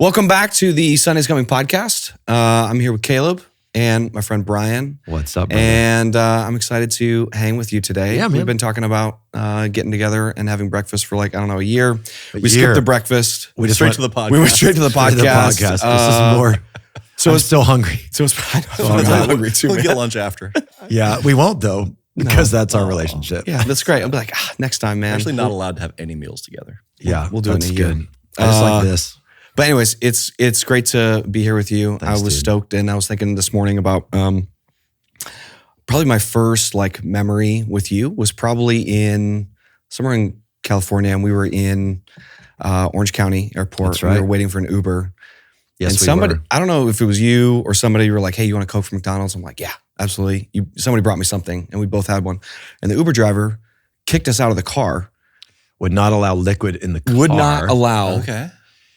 Welcome back to the Sunday's Coming podcast. I'm here with Kaleb and my friend Brian. What's up, brother? And I'm excited to hang with you today. Yeah, man. We've been talking about getting together and having breakfast for a year. We skipped the breakfast. We just Straight to the podcast. We went straight to the podcast. This is more. So I'm still hungry. So I'm hungry too, We'll man. get lunch after. Yeah, we won't though, because that's our relationship. Yeah, that's great. I'll be like, next time, man. We're actually not allowed to have any meals together. Yeah, We'll do it in that's a year. good. I just like this. But anyways, it's great to be here with you. Thanks, I was dude. stoked, and I was thinking this morning about probably my first memory with you was probably somewhere in California, and we were in Orange County Airport. That's right. We were waiting for an Uber. Yes, and we somebody, were. I don't know if it was you or somebody, you were like, hey, you want a Coke from McDonald's? I'm like, yeah, absolutely. Somebody brought me something, and we both had one. And the Uber driver kicked us out of the car. Would not allow liquid in the car. Would not allow. Okay.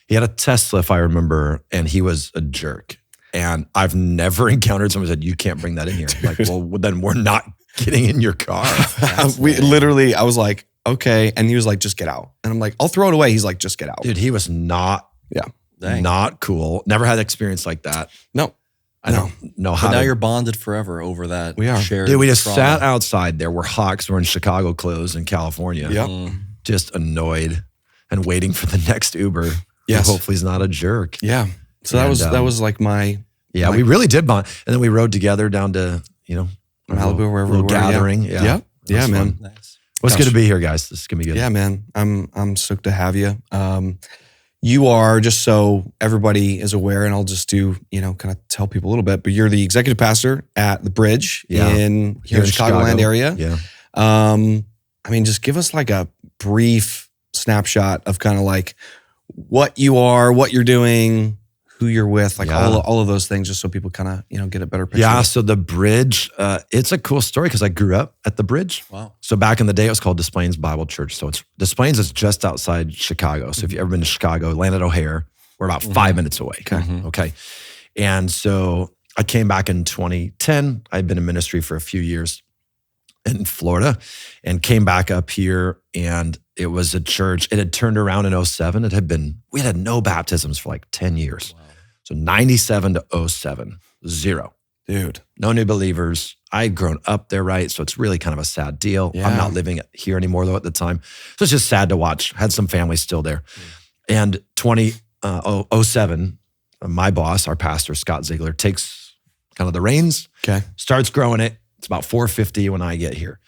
He had a Tesla, if I remember, and he was a jerk. And I've never encountered someone who said, you can't bring that in here. Like, well, then we're not getting in your car. I was like, okay. And he was like, just get out. And I'm like, I'll throw it away. He's like, just get out. Dude, he was not cool. Never had experience like that. No. I don't know how But now to- you're bonded forever over that. We are. Shared Dude, we just trauma. sat outside there. We're hawks. We're in Chicago clothes in California. Yep. Just annoyed and waiting for the next Uber. Yes. Who hopefully he's not a jerk. Yeah. So that was like my Yeah, we really did bond. And then we rode together down to, Malibu, wherever we little were. gathering. Yeah. Yeah. Yeah, was man. fun. Nice. Well, it's Gosh. good to be here, guys. This is going to be good. Yeah, man. I'm stoked to have you. You are, just so everybody is aware, and I'll just do, kind of tell people a little bit, but you're the executive pastor at the Bridge Yeah. here in Chicagoland area. Yeah. Just give us like a brief snapshot of kind of like what you are, what you're doing, who you're with, like Yeah. all of those things, just so people kind of, get a better picture. Yeah. So the Bridge, it's a cool story because I grew up at the Bridge. Wow. So back in the day, it was called Des Plaines Bible Church. So Des Plaines is just outside Chicago. So if you've ever been to Chicago, land at O'Hare, we're about 5 minutes away. Okay. And so I came back in 2010. I'd been in ministry for a few years in Florida and came back up here, and it was a church. It had turned around in 07. We had no baptisms for like 10 years. Wow. So 97 to 07, zero. Dude. No new believers. I'd grown up there, right? So it's really kind of a sad deal. Yeah. I'm not living here anymore though at the time. So it's just sad to watch. Had some family still there. And 2007, my boss, our pastor, Scott Ziegler, takes kind of the reins, Okay. starts growing it. It's about 450 when I get here.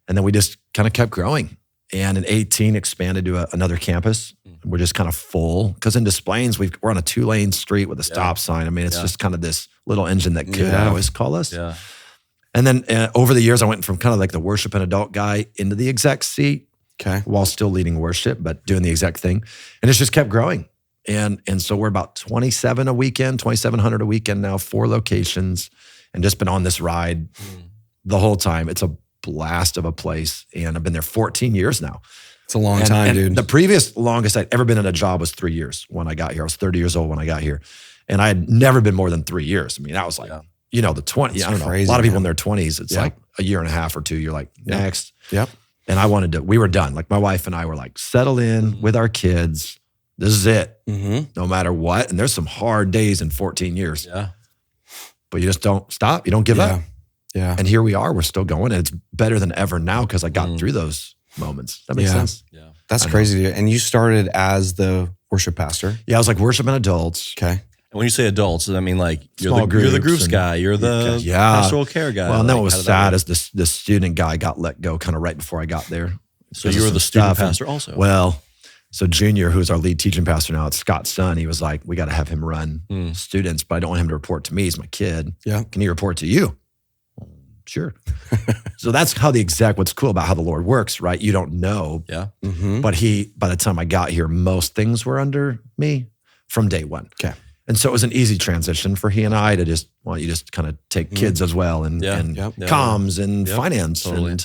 And then we just kind of kept growing. And in 18, expanded to another campus. We're just kind of full. Because in Des Plaines, we're on a 2-lane street with a stop sign. I mean, it's just kind of this little engine that could always call us. Yeah. And then over the years, I went from kind of like the worship and adult guy into the exec seat Okay. while still leading worship, but doing the exec thing. And it's just kept growing. And so we're about 2,700 a weekend now, 4 locations, and just been on this ride the whole time. It's a blast of a place. And I've been there 14 years now. It's a long time, dude. The previous longest I'd ever been in a job was 3 years when I got here. I was 30 years old when I got here. And I had never been more than 3 years. I mean, that was like, the 20s. I don't know. crazy, A lot of people man. in their 20s, it's like a year and a half or 2. You're like, next. Yep. And we were done. Like my wife and I were like, settle in with our kids. This is it. Mm-hmm. No matter what. And there's some hard days in 14 years. Yeah. But you just don't stop. You don't give up. Yeah. And here we are. We're still going. And it's better than ever now because I got through those moments. That makes sense? Yeah. That's crazy, dude. And you started as the worship pastor. Yeah, I was like worship and adults. Okay. And when you say adults, I mean like Small you're the groups groups and- guy, you're the Yeah. pastoral care guy. Well, and then what Like, was how did sad that is the student guy got let go kind of right before I got there. work? So because you of were some the student stuff. And- pastor also. Well, so Junior, who's our lead teaching pastor now, it's Scott's son. He was like, we got to have him run students, but I don't want him to report to me. He's my kid. Yeah. Can he report to you? Sure. So that's how what's cool about how the Lord works, right? You don't know, Yeah. Mm-hmm. but by the time I got here, most things were under me from day one. Okay. And so it was an easy transition for he and I to just kind of take kids as well and comms and finance Totally.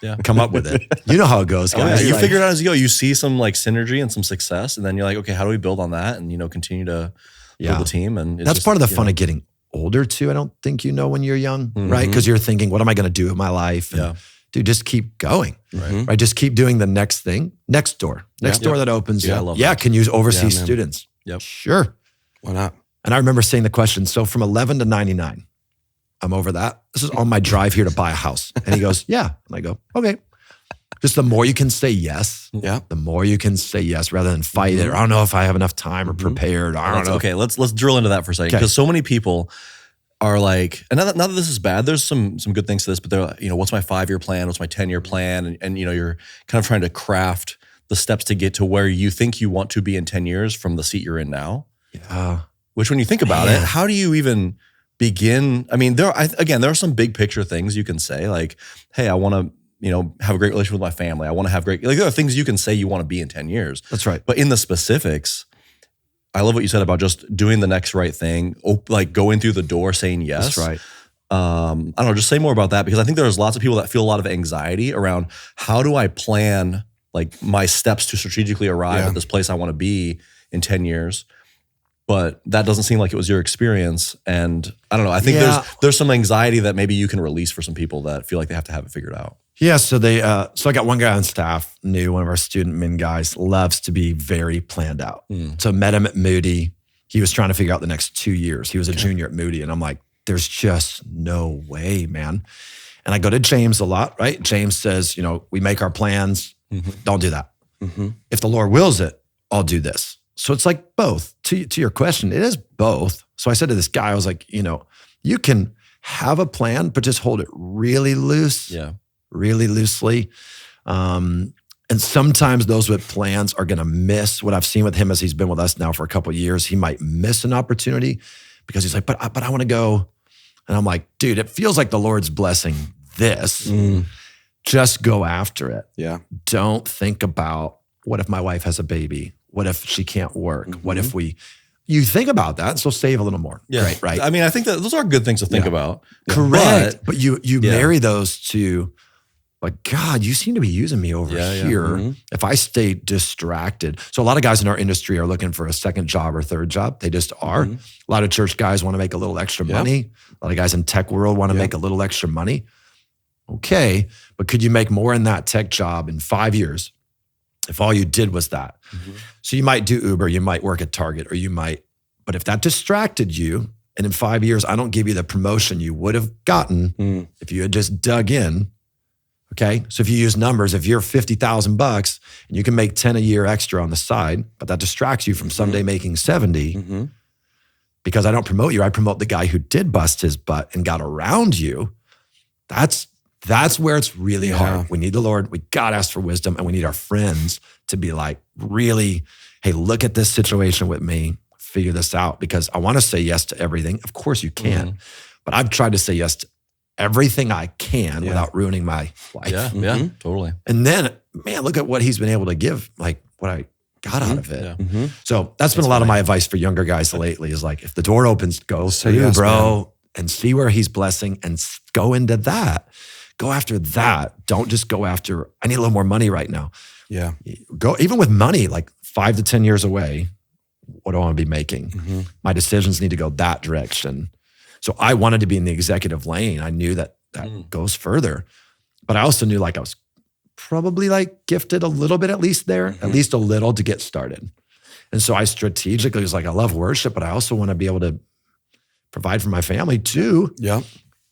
and come up with it. You know how it goes, Oh, yeah. guys. You Like- figure it out as you go. You see some like synergy and some success, and then you're like, okay, how do we build on that? And continue to build the team. And it's that's just, part of the fun of getting older too. I don't think when you're young, right? Because you're thinking, what am I going to do with my life? And dude, just keep going, right? Just keep doing the next thing, next door that opens. Yeah, I love that. Can you oversee man. students? Yep. Sure. Why not? And I remember saying the question, so from 11 to 99, I'm over that. This is on my drive here to buy a house. And he goes, yeah. And I go, okay. Just the more you can say yes, the more you can say yes rather than fight it. Or I don't know if I have enough time or prepared. I don't know. Okay, let's drill into that for a second. Because so many people are like, and not that this is bad, there's some good things to this, but they're like, what's my 5-year plan? What's my 10-year plan? And you're kind of trying to craft the steps to get to where you think you want to be in 10 years from the seat you're in now. Yeah. Which when you think about it, how do you even begin? I mean, there are some big picture things you can say, like, hey, I want to, have a great relationship with my family. I want to have great, there are things you can say you want to be in 10 years. That's right. But in the specifics, I love what you said about just doing the next right thing, like going through the door, saying yes. That's right. I don't know, just say more about that, because I think there's lots of people that feel a lot of anxiety around how do I plan like my steps to strategically arrive at this place I want to be in 10 years. But that doesn't seem like it was your experience. And I don't know, I think there's some anxiety that maybe you can release for some people that feel like they have to have it figured out. Yeah, so I got one guy on staff, one of our student min guys, loves to be very planned out. So met him at Moody. He was trying to figure out the next 2 years. He was a junior at Moody. And I'm like, there's just no way, man. And I go to James a lot, right? James says, we make our plans. Don't do that. If the Lord wills it, I'll do this. So it's like both. To your question, it is both. So I said to this guy, I was like, you can have a plan, but just hold it really loose. Yeah. Really loosely. And sometimes those with plans are going to miss what I've seen with him as he's been with us now for a couple of years. He might miss an opportunity because he's like, but I want to go. And I'm like, dude, it feels like the Lord's blessing this. Just go after it. Yeah. Don't think about what if my wife has a baby? What if she can't work? What if you think about that, so save a little more. Yeah. Right. I mean, I think that those are good things to think about. Correct. But you marry those to, like, God, you seem to be using me over here. If I stay distracted. So a lot of guys in our industry are looking for a second job or third job. They just are. A lot of church guys want to make a little extra money. A lot of guys in tech world want to make a little extra money. Okay, but could you make more in that tech job in 5 years if all you did was that? So you might do Uber, you might work at Target, but if that distracted you, and in 5 years, I don't give you the promotion you would have gotten if you had just dug in. Okay. So if you use numbers, if you're $50,000 and you can make 10 a year extra on the side, but that distracts you from someday making 70, because I don't promote you, I promote the guy who did bust his butt and got around you. That's where it's really hard. We need the Lord. We got to ask for wisdom, and we need our friends to be like, really, hey, look at this situation with me, figure this out, because I want to say yes to everything. Of course you can, but I've tried to say yes to everything I can without ruining my life. Yeah, totally. And then, man, look at what he's been able to give, like what I got out of it. So that's been a lot of my advice for younger guys lately is like, if the door opens, go say yes, bro, and see where he's blessing and go into that. Go after that. Don't just go after, I need a little more money right now. Yeah. Go, even with money, like 5 to 10 years away, what do I want to be making? My decisions need to go that direction. So I wanted to be in the executive lane. I knew that goes further, but I also knew like I was probably like gifted a little bit, at least there, at least a little to get started. And so I strategically was like, I love worship, but I also want to be able to provide for my family too. Yeah.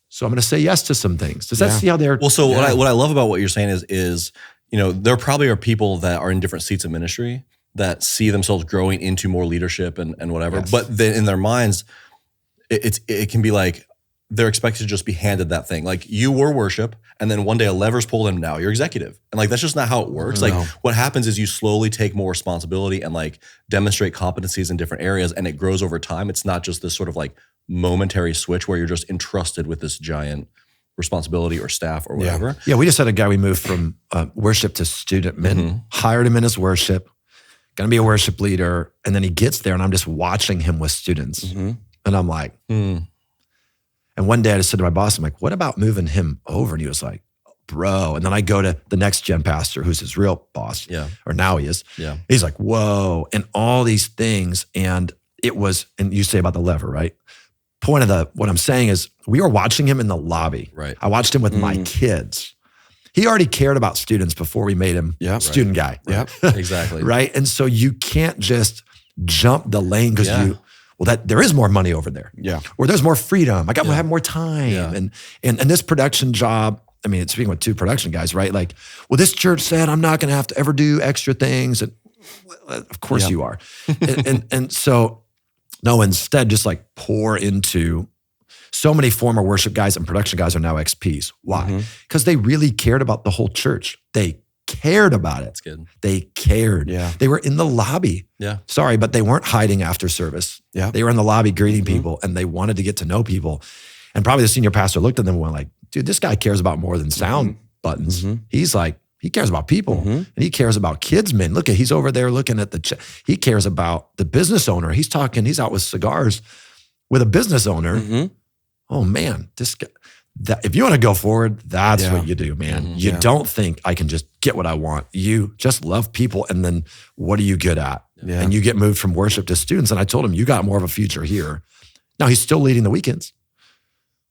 So I'm going to say yes to some things. Does that see how they're? Well, so what I love about what you're saying is, there probably are people that are in different seats of ministry that see themselves growing into more leadership and whatever. Yes. But then in their minds, it can be like they're expected to just be handed that thing. Like you were worship, and then one day a lever's pulled and now you're executive. And like, that's just not how it works. Like what happens is you slowly take more responsibility and like demonstrate competencies in different areas, and it grows over time. It's not just this sort of like momentary switch where you're just entrusted with this giant responsibility or staff or whatever. Yeah, we just had a guy, we moved from worship to student min, hired him in his worship, gonna be a worship leader. And then he gets there and I'm just watching him with students. And I'm like, And one day I just said to my boss, I'm like, what about moving him over? And he was like, bro. And then I go to the next gen pastor who's his real boss, or now he is. He's like, whoa, and all these things. And it was, and you say about the lever, right? Point of what I'm saying is we were watching him in the lobby. Right. I watched him with my kids. He already cared about students before we made him student guy. Exactly. Right. And so you can't just jump the lane because there is more money over there. Yeah. Or there's more freedom. I got to have more time. Yeah. And this production job, I mean, speaking with two production guys, right? Like, well, this church said I'm not going to have to ever do extra things. And of course you are. and so, no, instead just like pour into so many former worship guys and production guys are now XPs. Why? Because they really cared about the whole church. They cared about it. That's good. They cared. Yeah. They were in the lobby. Yeah. Sorry, but they weren't hiding after service. Yeah. They were in the lobby greeting people and they wanted to get to know people. And probably the senior pastor looked at them and went like, dude, this guy cares about more than sound buttons. He's like, he cares about people and he cares about kids, man. Look at, he's over there looking at he cares about the business owner. He's out with cigars with a business owner. Oh man, this guy, if you want to go forward, that's what you do, man. You don't think I can just get what I want. You just love people. And then what are you good at? Yeah. And you get moved from worship to students. And I told him, you got more of a future here. Now he's still leading the weekends.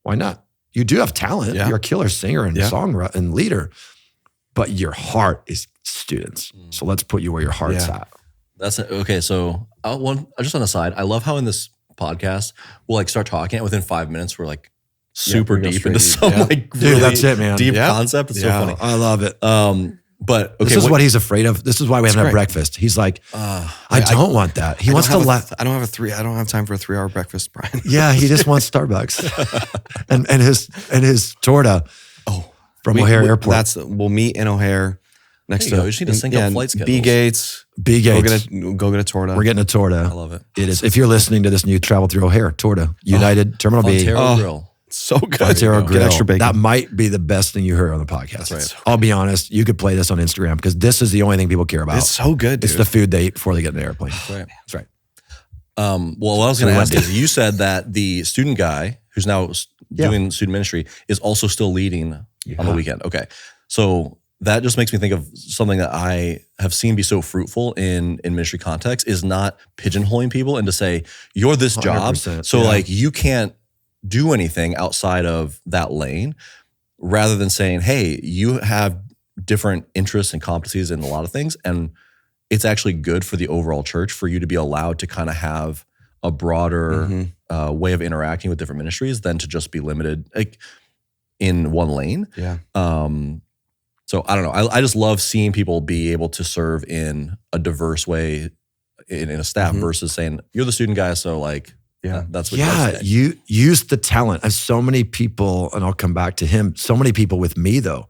Why not? You do have talent. Yeah. You're a killer singer and songwriter and leader, but your heart is students. So let's put you where your heart's at. That's okay. So just on the side, I love how in this podcast we'll like start talking, and within 5 minutes we're like super we go deep straight into deep. some Dude, like really that's it, man. deep Yeah. concept. It's so funny. I love it. But okay, This is what he's afraid of. This is why we haven't had great. breakfast. He's like, I don't want that. He wants to let. I don't have time for a 3-hour breakfast, Brian. Yeah, he just wants Starbucks and his torta. From O'Hare Airport. We'll meet in O'Hare next There you to. go. You just need to sync up flight schedules. B Gates. B Gates. Go get a torta. We're getting a torta. I love it. It is. If you're listening to this, new travel through O'Hare torta, United Terminal B. Fontero Grill. So good. Fontero Grill. Get extra bacon. That might be the best thing you heard on the podcast. That's right. I'll be honest. You could play this on Instagram because this is the only thing people care about. It's so good, dude. It's the food they eat before they get in the airplane. That's right. That's right. Well, what I was going to ask is, you said that the student guy who's now doing student ministry is also still leading on the weekend. Okay. So that just makes me think of something that I have seen be so fruitful in ministry context is not pigeonholing people and to say, you're this job. 100%, So like you can't do anything outside of that lane, rather than saying, hey, you have different interests and competencies in a lot of things. And it's actually good for the overall church for you to be allowed to kind of have a broader way of interacting with different ministries than to just be limited like in one lane. Yeah. So I don't know. I just love seeing people be able to serve in a diverse way in a staff versus saying, you're the student guy, so like, that's what you use the talent. I have so many people, and I'll come back to him, so many people with me though.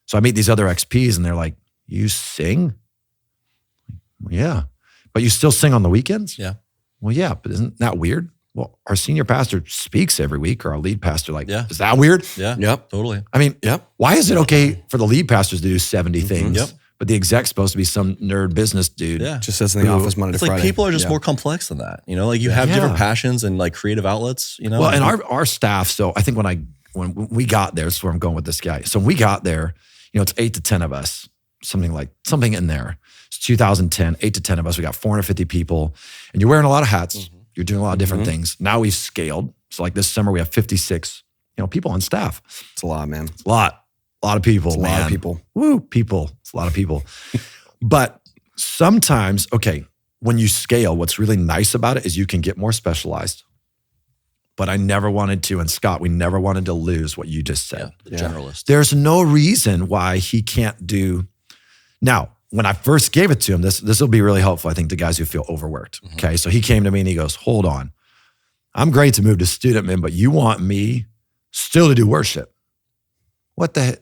So I meet these other XPs and they're like, you sing? Yeah. But you still sing on the weekends? Yeah. Well, yeah, but isn't that weird? Well, our senior pastor speaks every week, or our lead pastor, like, Yeah. is that weird? Yeah. Yep. Totally. I mean, Yep. why is it okay for the lead pastors to do 70 things, Yep. but the exec's supposed to be some nerd business dude? Yeah. Just sits in the office Monday It's to like Friday. people are just Yeah. more complex than that. You know, like you have different passions and like creative outlets, you know? Well, and our staff, so I think when we got there, this is where I'm going with this guy. So when we got there, it's 8 to 10 of us, something in there. It's 2010, 8 to 10 of us. We got 450 people, and you're wearing a lot of hats. You're doing a lot of different things. Now we've scaled. So like this summer, we have 56, people on staff. It's a lot, man. It's a lot of people, It's a lot of people. Woo, people. It's a lot of people. But sometimes, when you scale, what's really nice about it is you can get more specialized. But I never wanted to, and Scott, we never wanted to lose what you just said. the generalist. There's no reason why he can't do. Now, when I first gave it to him, this will be really helpful, I think, to guys who feel overworked. Okay, so he came to me and he goes, hold on. I'm great to move to student men, but you want me still to do worship. What the heck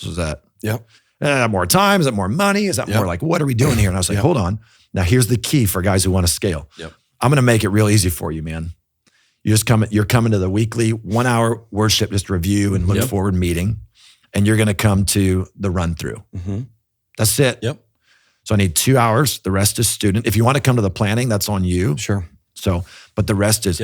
was that? Yep. Is that more time? Is that more money? Is that more like, what are we doing here? And I was like, hold on. Now, here's the key for guys who want to scale. Yep. I'm going to make it real easy for you, man. You're coming to the weekly 1 hour worship, just review and look forward meeting. And you're going to come to the run through. That's it. Yep. So I need 2 hours. The rest is student. If you want to come to the planning, that's on you. Sure. So, but the rest is.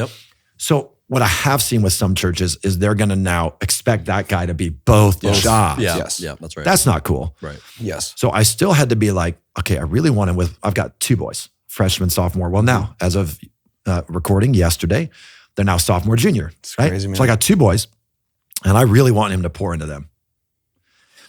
So what I have seen with some churches is they're going to now expect that guy to be both jobs. Yeah. Yes. Yeah. That's right. That's not cool. right. Yes. So I still had to be like, okay, I really want him I've got 2 boys, freshman, sophomore. Well, now, as of recording yesterday, they're now sophomore, junior. It's right? crazy, man. So I got 2 boys, and I really want him to pour into them.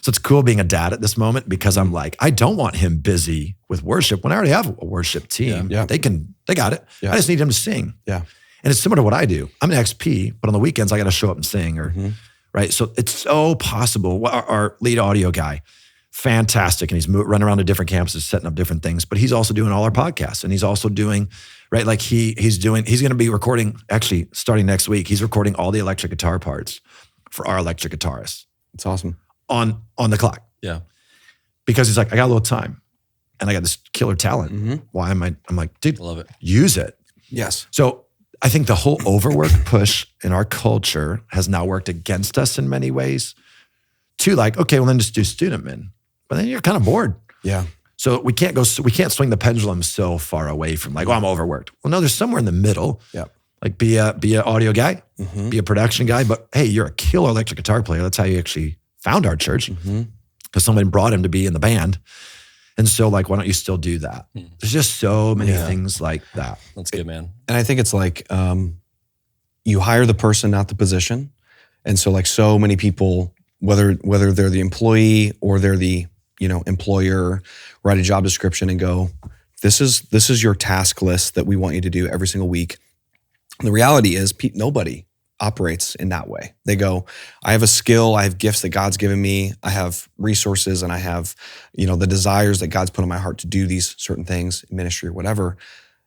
So it's cool being a dad at this moment because I'm like, I don't want him busy with worship when I already have a worship team. Yeah. They got it. Yeah. I just need him to sing. Yeah. And it's similar to what I do. I'm an XP, but on the weekends I got to show up and sing right. So it's so possible. Our lead audio guy, fantastic. And he's running around to different campuses, setting up different things, but he's also doing all our podcasts and he's also doing, right. Like he's going to be recording, actually starting next week, he's recording all the electric guitar parts for our electric guitarists. It's awesome. On the clock. Yeah. Because he's like, I got a little time and I got this killer talent. Why am I'm like, dude, Love it. use it. Yes. So I think the whole overwork push in our culture has now worked against us in many ways to like, okay, well then just do student min. But then you're kind of bored. Yeah. So we can't swing the pendulum so far away from like, oh, I'm overworked. Well, no, there's somewhere in the middle. Yeah. Like be a audio guy, be a production guy, but hey, you're a killer electric guitar player. That's how you actually found our church because somebody brought him to be in the band. And so like, why don't you still do that? There's just so many things like that. That's good, man. And I think it's like you hire the person, not the position. And so like so many people, whether they're the employee or they're the employer, write a job description and go, this is your task list that we want you to do every single week. And the reality is nobody operates in that way. They go, I have a skill, I have gifts that God's given me, I have resources, and I have, the desires that God's put in my heart to do these certain things, ministry or whatever.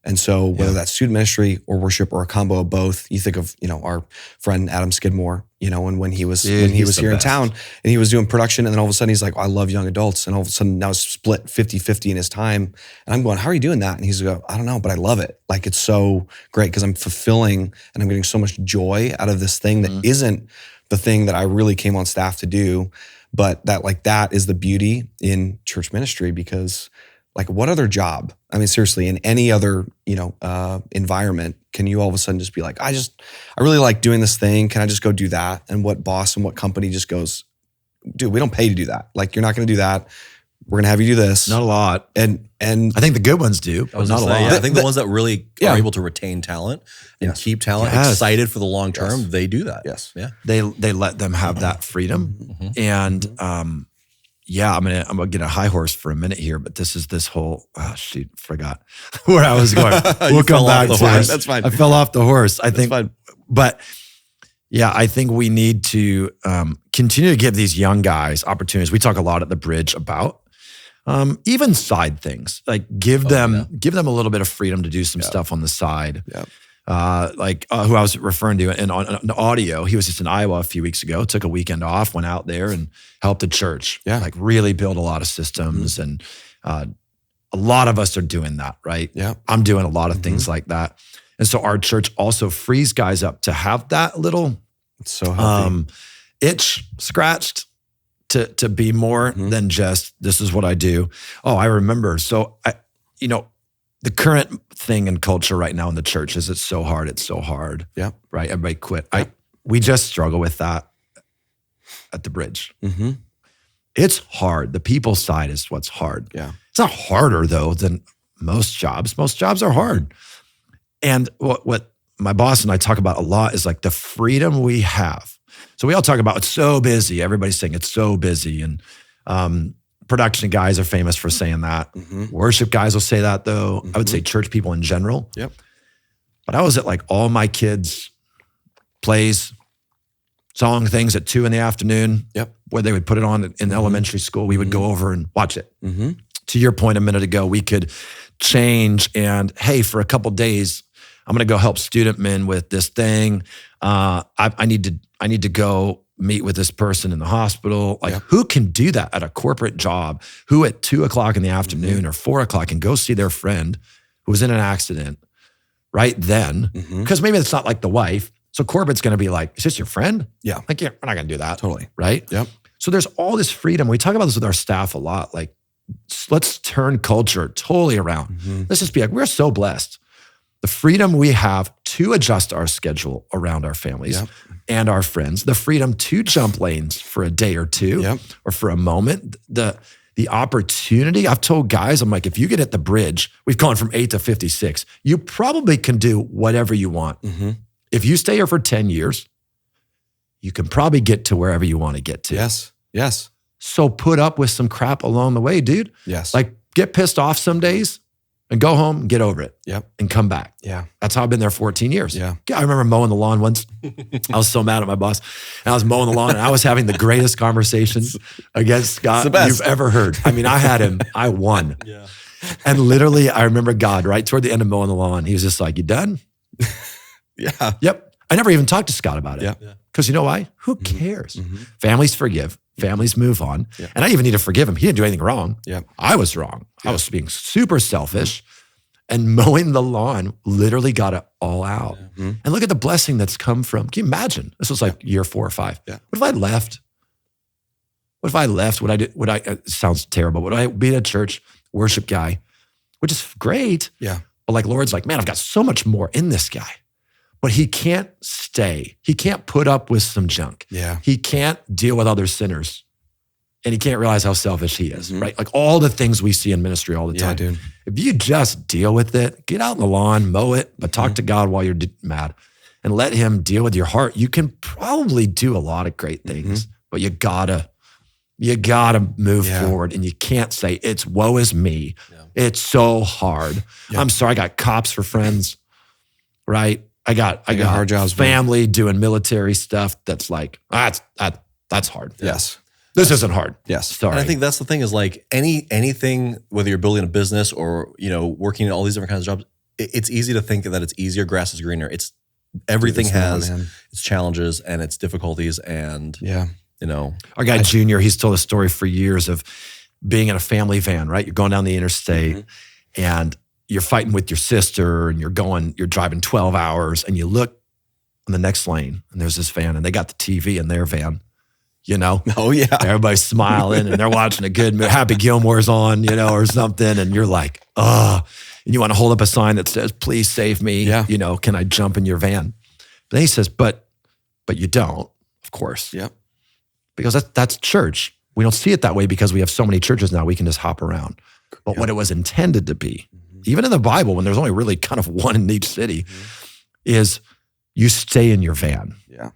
And so whether that's student ministry or worship or a combo of both, you think of, our friend Adam Skidmore, and when he was here in town and he was doing production, and then all of a sudden he's like, oh, I love young adults. And all of a sudden now it's split 50-50 in his time. And I'm going, how are you doing that? And he's like, I don't know, but I love it. Like, it's so great because I'm fulfilling and I'm getting so much joy out of this thing that isn't the thing that I really came on staff to do. But that is the beauty in church ministry, because like, what other job? I mean, seriously, in any other, environment, can you all of a sudden just be like, I really like doing this thing. Can I just go do that? And what boss and what company just goes, dude, we don't pay to do that. Like, you're not going to do that. We're going to have you do this. Not a lot. And I think the good ones do, but not a lot. Yeah, I think the ones that really are able to retain talent and keep talent excited for the long term, they do that. Yes. Yeah. They let them have that freedom. And I'm gonna get a high horse for a minute here, but this whole forgot where I was going. We'll come back to it. That's fine. I fell off the horse. I think, fine. But yeah, I think we need to continue to give these young guys opportunities. We talk a lot at the Bridge about even side things, like give them a little bit of freedom to do some stuff on the side. Yeah. Who I was referring to on audio, he was just in Iowa a few weeks ago, took a weekend off, went out there and helped the church, like really build a lot of systems. And a lot of us are doing that, right? Yeah. I'm doing a lot of things like that. And so our church also frees guys up to have that little it's so healthy. Itch scratched to be more than just, this is what I do. Oh, I remember. So the current thing in culture right now in the church is it's so hard. Yeah. Right. Everybody quit. Yeah. We just struggle with that at the Bridge. It's hard. The people side is what's hard. Yeah. It's not harder though than most jobs. Most jobs are hard. And what my boss and I talk about a lot is like the freedom we have. So we all talk about it's so busy. Everybody's saying it's so busy. And production guys are famous for saying that. Worship guys will say that though. I would say church people in general. Yep. But I was at like all my kids' plays, song things at 2 p.m. Yep. Where they would put it on in elementary school. We would go over and watch it. To your point a minute ago, we could change and, hey, for a couple days, I'm going to go help student men with this thing. I need to go meet with this person in the hospital. Like, who can do that at a corporate job? Who at 2 o'clock in the afternoon or 4 o'clock can go see their friend who was in an accident right then? Because maybe it's not like the wife. So corporate's going to be like, is this your friend? Yeah. Like, yeah, we're not going to do that. Totally. Right? Yep. So there's all this freedom. We talk about this with our staff a lot. Like, let's turn culture totally around. Let's just be like, we're so blessed. The freedom we have to adjust our schedule around our families and our friends, the freedom to jump lanes for a day or two or for a moment, the opportunity. I've told guys, I'm like, if you get at the Bridge, we've gone from 8 to 56, you probably can do whatever you want. If you stay here for 10 years, you can probably get to wherever you want to get to. Yes. So put up with some crap along the way, dude. Yes. Like get pissed off some days and go home and get over it. Yep. And come back. Yeah. That's how I've been there 14 years. Yeah. I remember mowing the lawn once. I was so mad at my boss. And I was mowing the lawn and I was having the greatest conversations against Scott you've ever heard. I mean, I won. Yeah. And literally, I remember God right toward the end of mowing the lawn. He was just like, "You done?" Yeah. Yep. I never even talked to Scott about it. Yeah. Because you know why? Who cares? Mm-hmm. Families forgive. Families move on. Yeah. And I even need to forgive him. He didn't do anything wrong. Yeah. I was wrong. I was being super selfish. And mowing the lawn literally got it all out. Yeah. Mm-hmm. And look at the blessing that's come from, can you imagine? This was like year 4 or 5. Yeah. What if I left? What if I left? It sounds terrible. Would I be a church worship guy, which is great. Yeah. But like Lord's like, man, I've got so much more in this guy. But he can't stay. He can't put up with some junk. Yeah. He can't deal with other sinners. And he can't realize how selfish he is, right? Like all the things we see in ministry all the time. Yeah, dude. If you just deal with it, get out in the lawn, mow it, but talk to God while you're mad and let him deal with your heart. You can probably do a lot of great things, but you gotta move forward, and you can't say it's woe is me. Yeah. It's so hard. Yeah. I'm sorry, I got cops for friends, right? I got hard jobs, family doing military stuff. That's like, that's hard. Yes. This isn't hard. Yes. Sorry. And I think that's the thing is like anything, whether you're building a business or, working in all these different kinds of jobs, it's easy to think that it's easier, grass is greener. Everything has its challenges and its difficulties and, Our guy Junior, he's told a story for years of being in a family van, right? You're going down the interstate and you're fighting with your sister and you're driving 12 hours and you look on the next lane and there's this van and they got the TV in their van. Oh yeah. Everybody's smiling and they're watching a good movie. Happy Gilmore's on, or something. And you're like, and you want to hold up a sign that says, please save me. Yeah. Can I jump in your van? But then he says, but you don't, of course. Yeah. Because that's church. We don't see it that way because we have so many churches now, we can just hop around. But what it was intended to be, even in the Bible, when there's only really kind of one in each city, is you stay in your van. Yeah.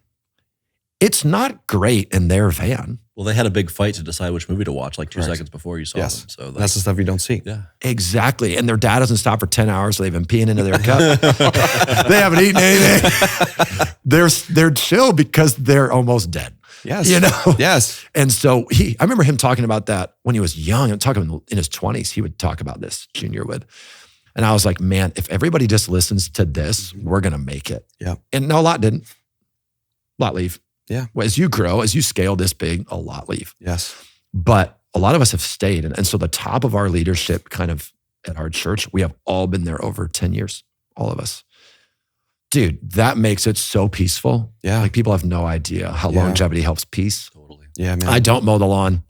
It's not great in their van. Well, they had a big fight to decide which movie to watch, like 2 seconds before you saw them. So that's the stuff you don't see. Yeah, exactly. And their dad doesn't stop for 10 hours, so they've been peeing into their cup. They haven't eaten anything. They're chill because they're almost dead. Yes. Yes. And so I remember him talking about that when he was young. I'm talking in his 20s. He would talk about this, Junior would. And I was like, man, if everybody just listens to this, we're going to make it. Yeah. And no, a lot didn't. A lot leave. Yeah. Well, as you grow, as you scale this big, a lot leave. Yes. But a lot of us have stayed. And so the top of our leadership kind of at our church, we have all been there over 10 years, all of us. Dude, that makes it so peaceful. Yeah. Like people have no idea how longevity helps peace. totally. Yeah, man. I don't mow the lawn.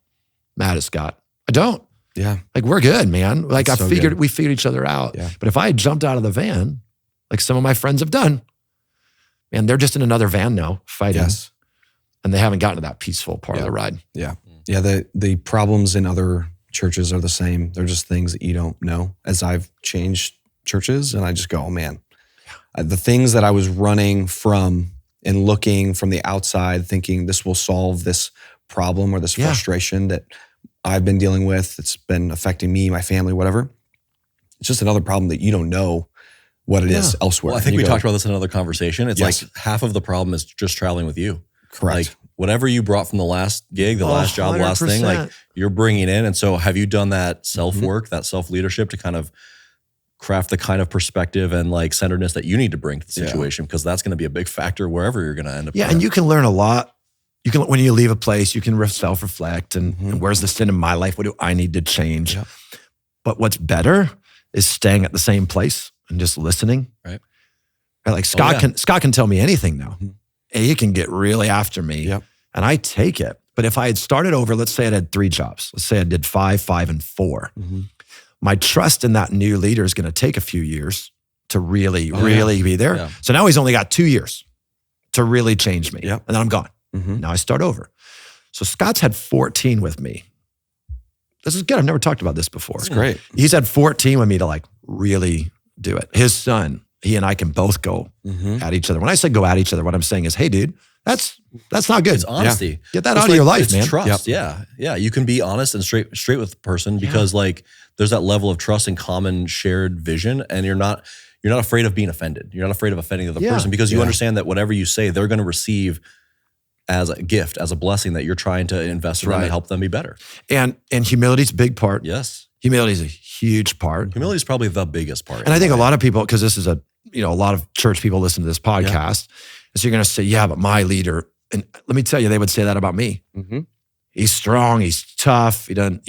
Mad at Scott. I don't. Yeah. Like we're good, man. Like That's we figured each other out. Yeah. But if I had jumped out of the van, like some of my friends have done, man, they're just in another van now fighting. Yes. And they haven't gotten to that peaceful part of the ride. Yeah. Yeah. The problems in other churches are the same. They're just things that you don't know. As I've changed churches and I just go, oh man, the things that I was running from and looking from the outside thinking this will solve this problem or this frustration that I've been dealing with, it's been affecting me, my family, whatever. It's just another problem that you don't know what it is elsewhere. Well, I think we talked about this in another conversation. It's like half of the problem is just traveling with you. Correct. Like whatever you brought from the last gig, the last job, the last thing, like you're bringing in. And so have you done that self-work, that self-leadership to kind of craft the kind of perspective and like centeredness that you need to bring to the situation? Because that's going to be a big factor wherever you're going to end up. Yeah. And you can learn a lot. You can, when you leave a place, you can self-reflect and where's the sin in my life? What do I need to change? Yeah. But what's better is staying at the same place and just listening. Right. Like Scott can tell me anything now. And he can get really after me and I take it. But if I had started over, let's say I had 3 jobs. Let's say I did 5, 5, and 4. My trust in that new leader is going to take a few years to really be there. Yeah. So now he's only got 2 years to really change me. And then I'm gone. Now I start over. So Scott's had 14 with me. This is good. I've never talked about this before. It's great. He's had 14 with me to like really do it. His son, he and I can both go at each other. When I say go at each other, what I'm saying is, hey dude, That's not good. It's honesty. Get that out of your life, man. Trust. Yeah. You can be honest and straight with the person because like there's that level of trust and common shared vision, and you're not afraid of being offended. You're not afraid of offending the other person because you understand that whatever you say, they're going to receive as a gift, as a blessing that you're trying to invest in them and help them be better. And humility's a big part. Yes. Humility is a huge part. Humility is probably the biggest part. And I think a lot of people, because this is a lot of church people listen to this podcast, and so you're going to say, yeah, but my leader, and let me tell you, they would say that about me. Mm-hmm. He's strong, he's tough, he doesn't,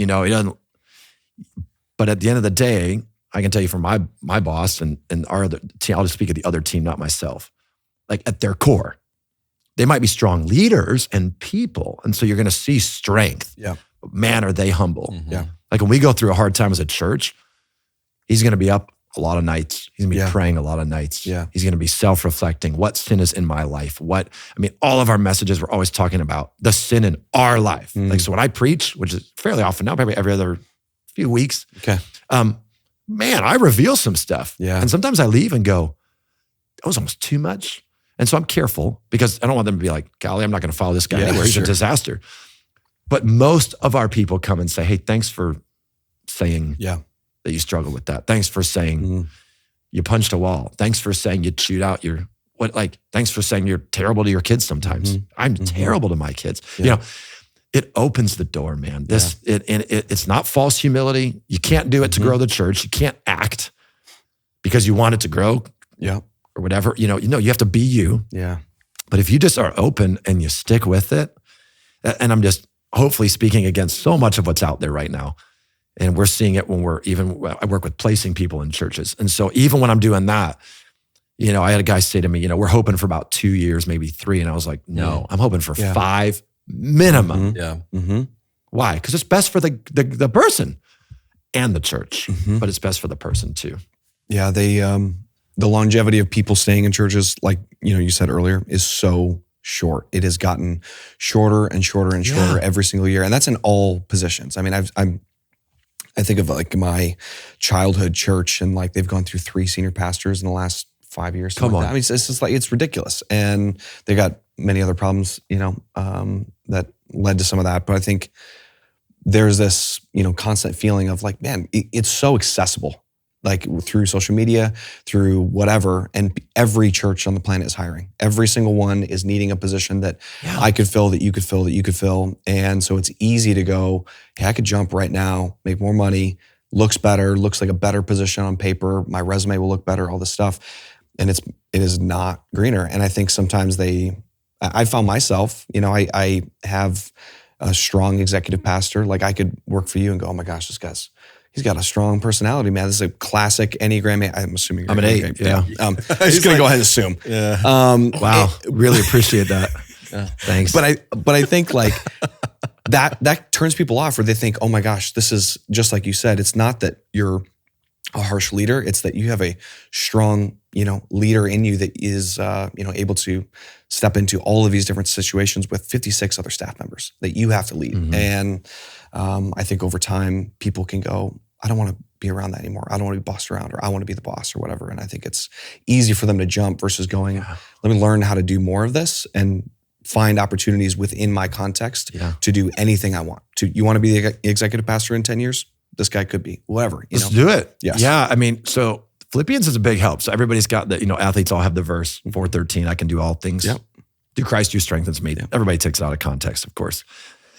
but at the end of the day, I can tell you from my boss and our other team, I'll just speak of the other team, not myself. Like at their core, they might be strong leaders and people. And so you're going to see strength. Yeah. Man, are they humble. Mm-hmm. Yeah. Like when we go through a hard time as a church, he's going to be up a lot of nights. He's going to be praying a lot of nights. Yeah. He's going to be self-reflecting. What sin is in my life? All of our messages, we're always talking about the sin in our life. Like, so when I preach, which is fairly often now, probably every other few weeks, man, I reveal some stuff. Yeah. And sometimes I leave and go, that was almost too much. And so I'm careful because I don't want them to be like, golly, I'm not going to follow this guy anywhere. He's a disaster. But most of our people come and say, hey, thanks for saying that you struggle with that. Thanks for saying you punched a wall. Thanks for saying you chewed out thanks for saying you're terrible to your kids sometimes. I'm terrible to my kids. Yeah. It opens the door, man. It's not false humility. You can't do it to grow the church. You can't act because you want it to grow. Yeah. Or whatever. You have to be you. Yeah. But if you just are open and you stick with it, and I'm just hopefully speaking against so much of what's out there right now. And we're seeing it when I work with placing people in churches. And so even when I'm doing that, I had a guy say to me, we're hoping for about 2 years, maybe 3. And I was like, no, I'm hoping for 5 minimum. Yeah. Why? Because it's best for the person and the church, but it's best for the person too. Yeah. The longevity of people staying in churches, like, you said earlier, is so short. It has gotten shorter and shorter and shorter every single year. And that's in all positions. I mean, I think of like my childhood church and like they've gone through 3 senior pastors in the last 5 years. Come on. I mean, it's just like, it's ridiculous. And they got many other problems, that led to some of that. But I think there's this, constant feeling of like, man, it's so accessible, like through social media, through whatever. And every church on the planet is hiring. Every single one is needing a position that I could fill, that you could fill, that you could fill. And so it's easy to go, hey, I could jump right now, make more money, looks better, looks like a better position on paper. My resume will look better, all this stuff. And it is not greener. And I think sometimes I found myself, I have a strong executive pastor. Like I could work for you and go, oh my gosh, he's got a strong personality, man. This is a classic Enneagram. I'm assuming I'm an 8. Yeah. Just gonna go ahead and assume. Yeah. Wow. Really appreciate that. Thanks. But I think like that turns people off, where they think, oh my gosh, this is just like you said. It's not that you're a harsh leader. It's that you have a strong, leader in you that is, able to step into all of these different situations with 56 other staff members that you have to lead. And I think over time, people can go, I don't want to be around that anymore. I don't want to be bossed around, or I want to be the boss or whatever. And I think it's easy for them to jump versus going, let me learn how to do more of this and find opportunities within my context to do anything I want. You want to be the executive pastor in 10 years? This guy could be, whatever. Let's do it. Yes. Yeah. I mean, so Philippians is a big help. So everybody's got the, athletes all have the verse 4:13. I can do all things through Christ who strengthens me. Everybody takes it out of context, of course.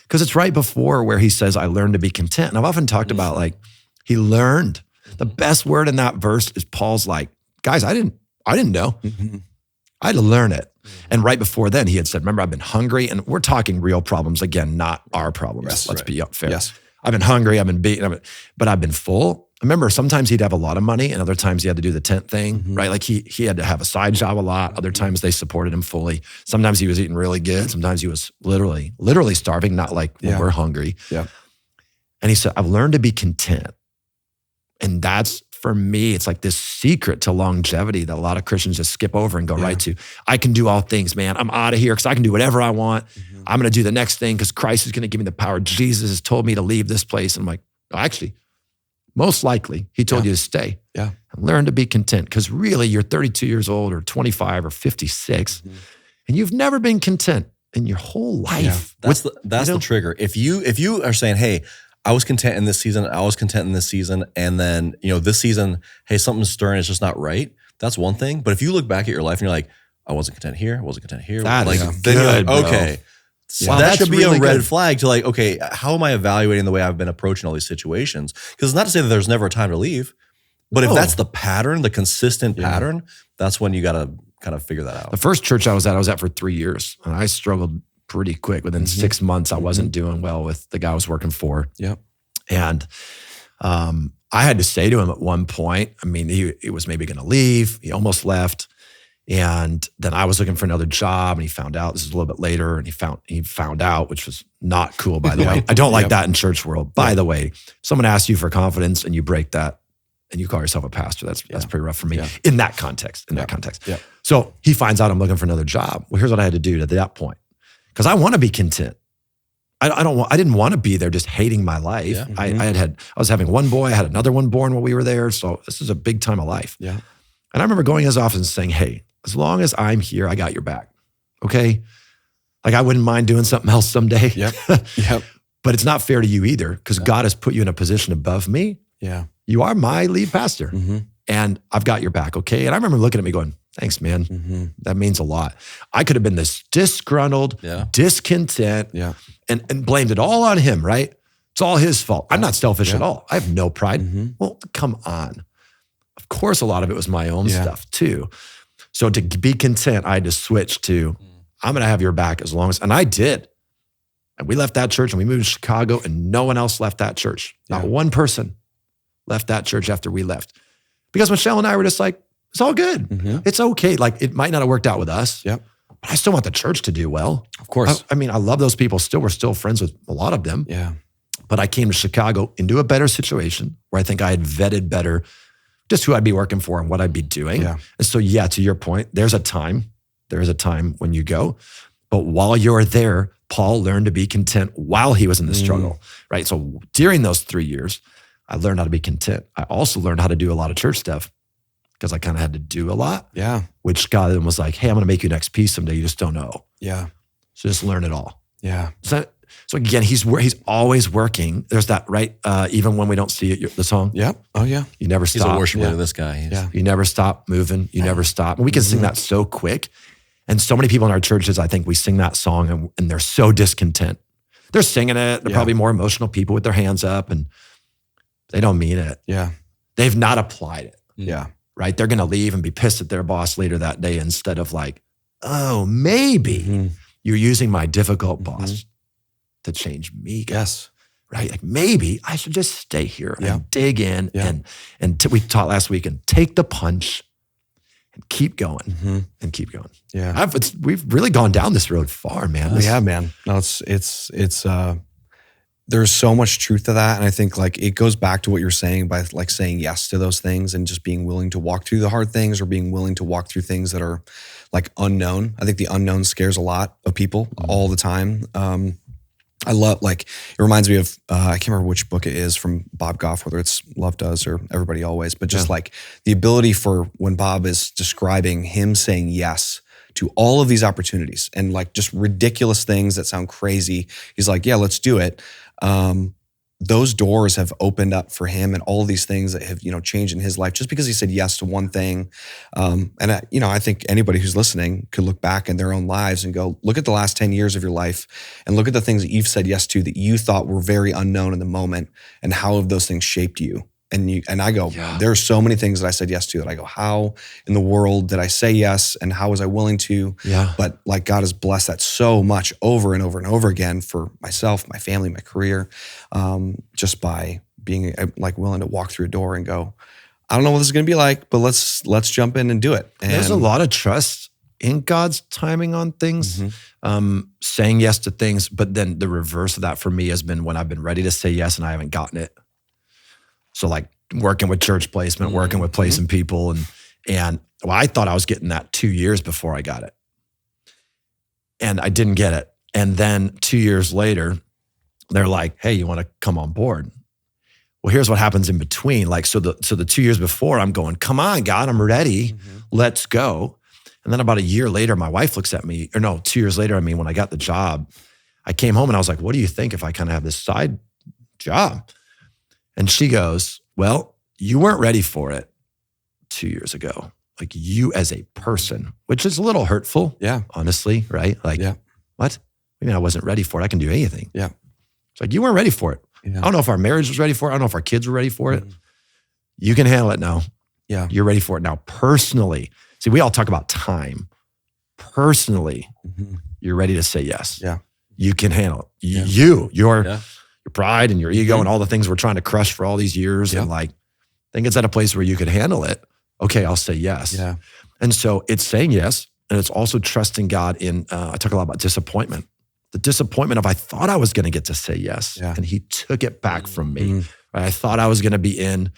Because it's right before where he says, I learned to be content. And I've often talked about like, he learned. The best word in that verse is Paul's like, guys, I didn't know. I had to learn it. And right before then he had said, remember, I've been hungry. And we're talking real problems again, not our problems. Yes, Let's be fair. Yes. I've been hungry, I've been beaten, but I've been full. I remember sometimes he'd have a lot of money and other times he had to do the tent thing, right? Like he had to have a side job a lot. Other times they supported him fully. Sometimes he was eating really good. Sometimes he was literally starving, not like when we're hungry. Yeah. And he said, I've learned to be content. And that's, for me, it's like this secret to longevity that a lot of Christians just skip over and go right to. I can do all things, man. I'm out of here because I can do whatever I want. I'm going to do the next thing because Christ is going to give me the power. Jesus has told me to leave this place. And I'm like, no, actually, most likely he told you to stay. And learn to be content, because really you're 32 years old or 25 or 56. and you've never been content in your whole life. That's the trigger. If you are saying, hey, I was content in this season, and then, this season, hey, something's stirring, it's just not right. That's one thing. But if you look back at your life and you're like, I wasn't content here, That like, is then you're like, good, okay. Wow, that should be really a red good. flag to like, okay, how am I evaluating the way I've been approaching all these situations? Because it's not to say that there's never a time to leave, but if that's the pattern, the consistent pattern, that's when you got to kind of figure that out. The first church I was at for 3 years, and I struggled pretty quick. Within 6 months, I wasn't doing well with the guy I was working for. Yep. And I had to say to him at one point, I mean, he was maybe going to leave. He almost left. And then I was looking for another job, and he found out. This is a little bit later, and he found out, which was not cool, by the way. I don't like that in church world. By the way, someone asks you for confidence and you break that, and you call yourself a pastor. That's pretty rough for me in that context. Yeah. So he finds out I'm looking for another job. Well, here's what I had to do to that point, because I want to be content. I didn't want to be there just hating my life. Yeah. I was having one boy. I had another one born while we were there. So this is a big time of life. Yeah. And I remember going to his office and saying, hey, as long as I'm here, I got your back. Okay. Like I wouldn't mind doing something else someday. Yep. But it's not fair to you either, because God has put you in a position above me. Yeah. You are my lead pastor, and I've got your back. Okay. And I remember looking at me going, thanks, man. That means a lot. I could have been this disgruntled, discontent, and blamed it all on him, right? It's all his fault. I'm not selfish at all. I have no pride. Well, come on. Of course, a lot of it was my own stuff too. So to be content, I had to switch to, I'm going to have your back as long as, and I did. And we left that church and we moved to Chicago, and no one else left that church. Not one person left that church after we left. Because Michelle and I were just like, it's all good. It's okay. Like it might not have worked out with us, but I still want the church to do well. Of course. I mean, I love those people still. We're still friends with a lot of them. Yeah. But I came to Chicago into a better situation where I think I had vetted better just who I'd be working for and what I'd be doing. Yeah. And so, to your point, there is a time when you go. But while you're there, Paul learned to be content while he was in the struggle, right? So during those 3 years, I learned how to be content. I also learned how to do a lot of church stuff because I kind of had to do a lot. Yeah. Which God then was like, hey, I'm going to make you next piece someday. You just don't know. Yeah. So just learn it all. Yeah. So again, he's always working. There's that, right? Even when we don't see it, the song. Yep. Oh yeah. You never stop. He's a worship leader, this guy. You never stop moving. You never stop. And we can sing that so quick. And so many people in our churches, I think we sing that song and they're so discontent. They're singing it. They're probably more emotional people with their hands up, and they don't mean it. Yeah. They've not applied it. Yeah. Right? They're going to leave and be pissed at their boss later that day instead of like, oh, maybe you're using my difficult boss to change me. Yes. Right? Like maybe I should just stay here and dig in and we taught last week and take the punch and keep going and keep going. Yeah. We've really gone down this road far, man. Yeah, man. No, it's there's so much truth to that. And I think like it goes back to what you're saying by like saying yes to those things and just being willing to walk through the hard things or being willing to walk through things that are like unknown. I think the unknown scares a lot of people all the time. I love, like, it reminds me of, I can't remember which book it is from Bob Goff, whether it's Love Does or Everybody Always, but just like the ability for when Bob is describing him saying yes to all of these opportunities and like just ridiculous things that sound crazy. He's like, yeah, let's do it. Those doors have opened up for him and all these things that have, changed in his life just because he said yes to one thing. I think anybody who's listening could look back in their own lives and go, look at the last 10 years of your life and look at the things that you've said yes to that you thought were very unknown in the moment and how have those things shaped you. And I go, there are so many things that I said yes to that I go, how in the world did I say yes? And how was I willing to? Yeah. But like God has blessed that so much over and over and over again for myself, my family, my career, just by being like willing to walk through a door and go, I don't know what this is going to be like, but let's jump in and do it. And there's a lot of trust in God's timing on things, saying yes to things. But then the reverse of that for me has been when I've been ready to say yes and I haven't gotten it. So like working with church placement, working with placing people. And I thought I was getting that 2 years before I got it. And I didn't get it. And then 2 years later, they're like, hey, you want to come on board? Well, here's what happens in between. Like, so the 2 years before I'm going, come on, God, I'm ready. Let's go. And then about a year later, my wife looks at me, or no, 2 years later, when I got the job, I came home and I was like, what do you think if I kind of have this side job? And she goes, well, you weren't ready for it 2 years ago. Like you as a person, which is a little hurtful. Yeah. Honestly, right? Like, what? I mean, I wasn't ready for it. I can do anything. Yeah. It's like, you weren't ready for it. Yeah. I don't know if our marriage was ready for it. I don't know if our kids were ready for it. You can handle it now. Yeah. You're ready for it now. Personally, see, we all talk about time. Personally, you're ready to say yes. Yeah. You can handle it. Yeah. Your pride and your ego and all the things we're trying to crush for all these years. And like, I think it's at a place where you could handle it. Okay, I'll say yes. Yeah. And so it's saying yes. And it's also trusting God in, I talk a lot about disappointment. The disappointment of I thought I was going to get to say yes. Yeah. And he took it back from me. Right? I thought I was going to be in.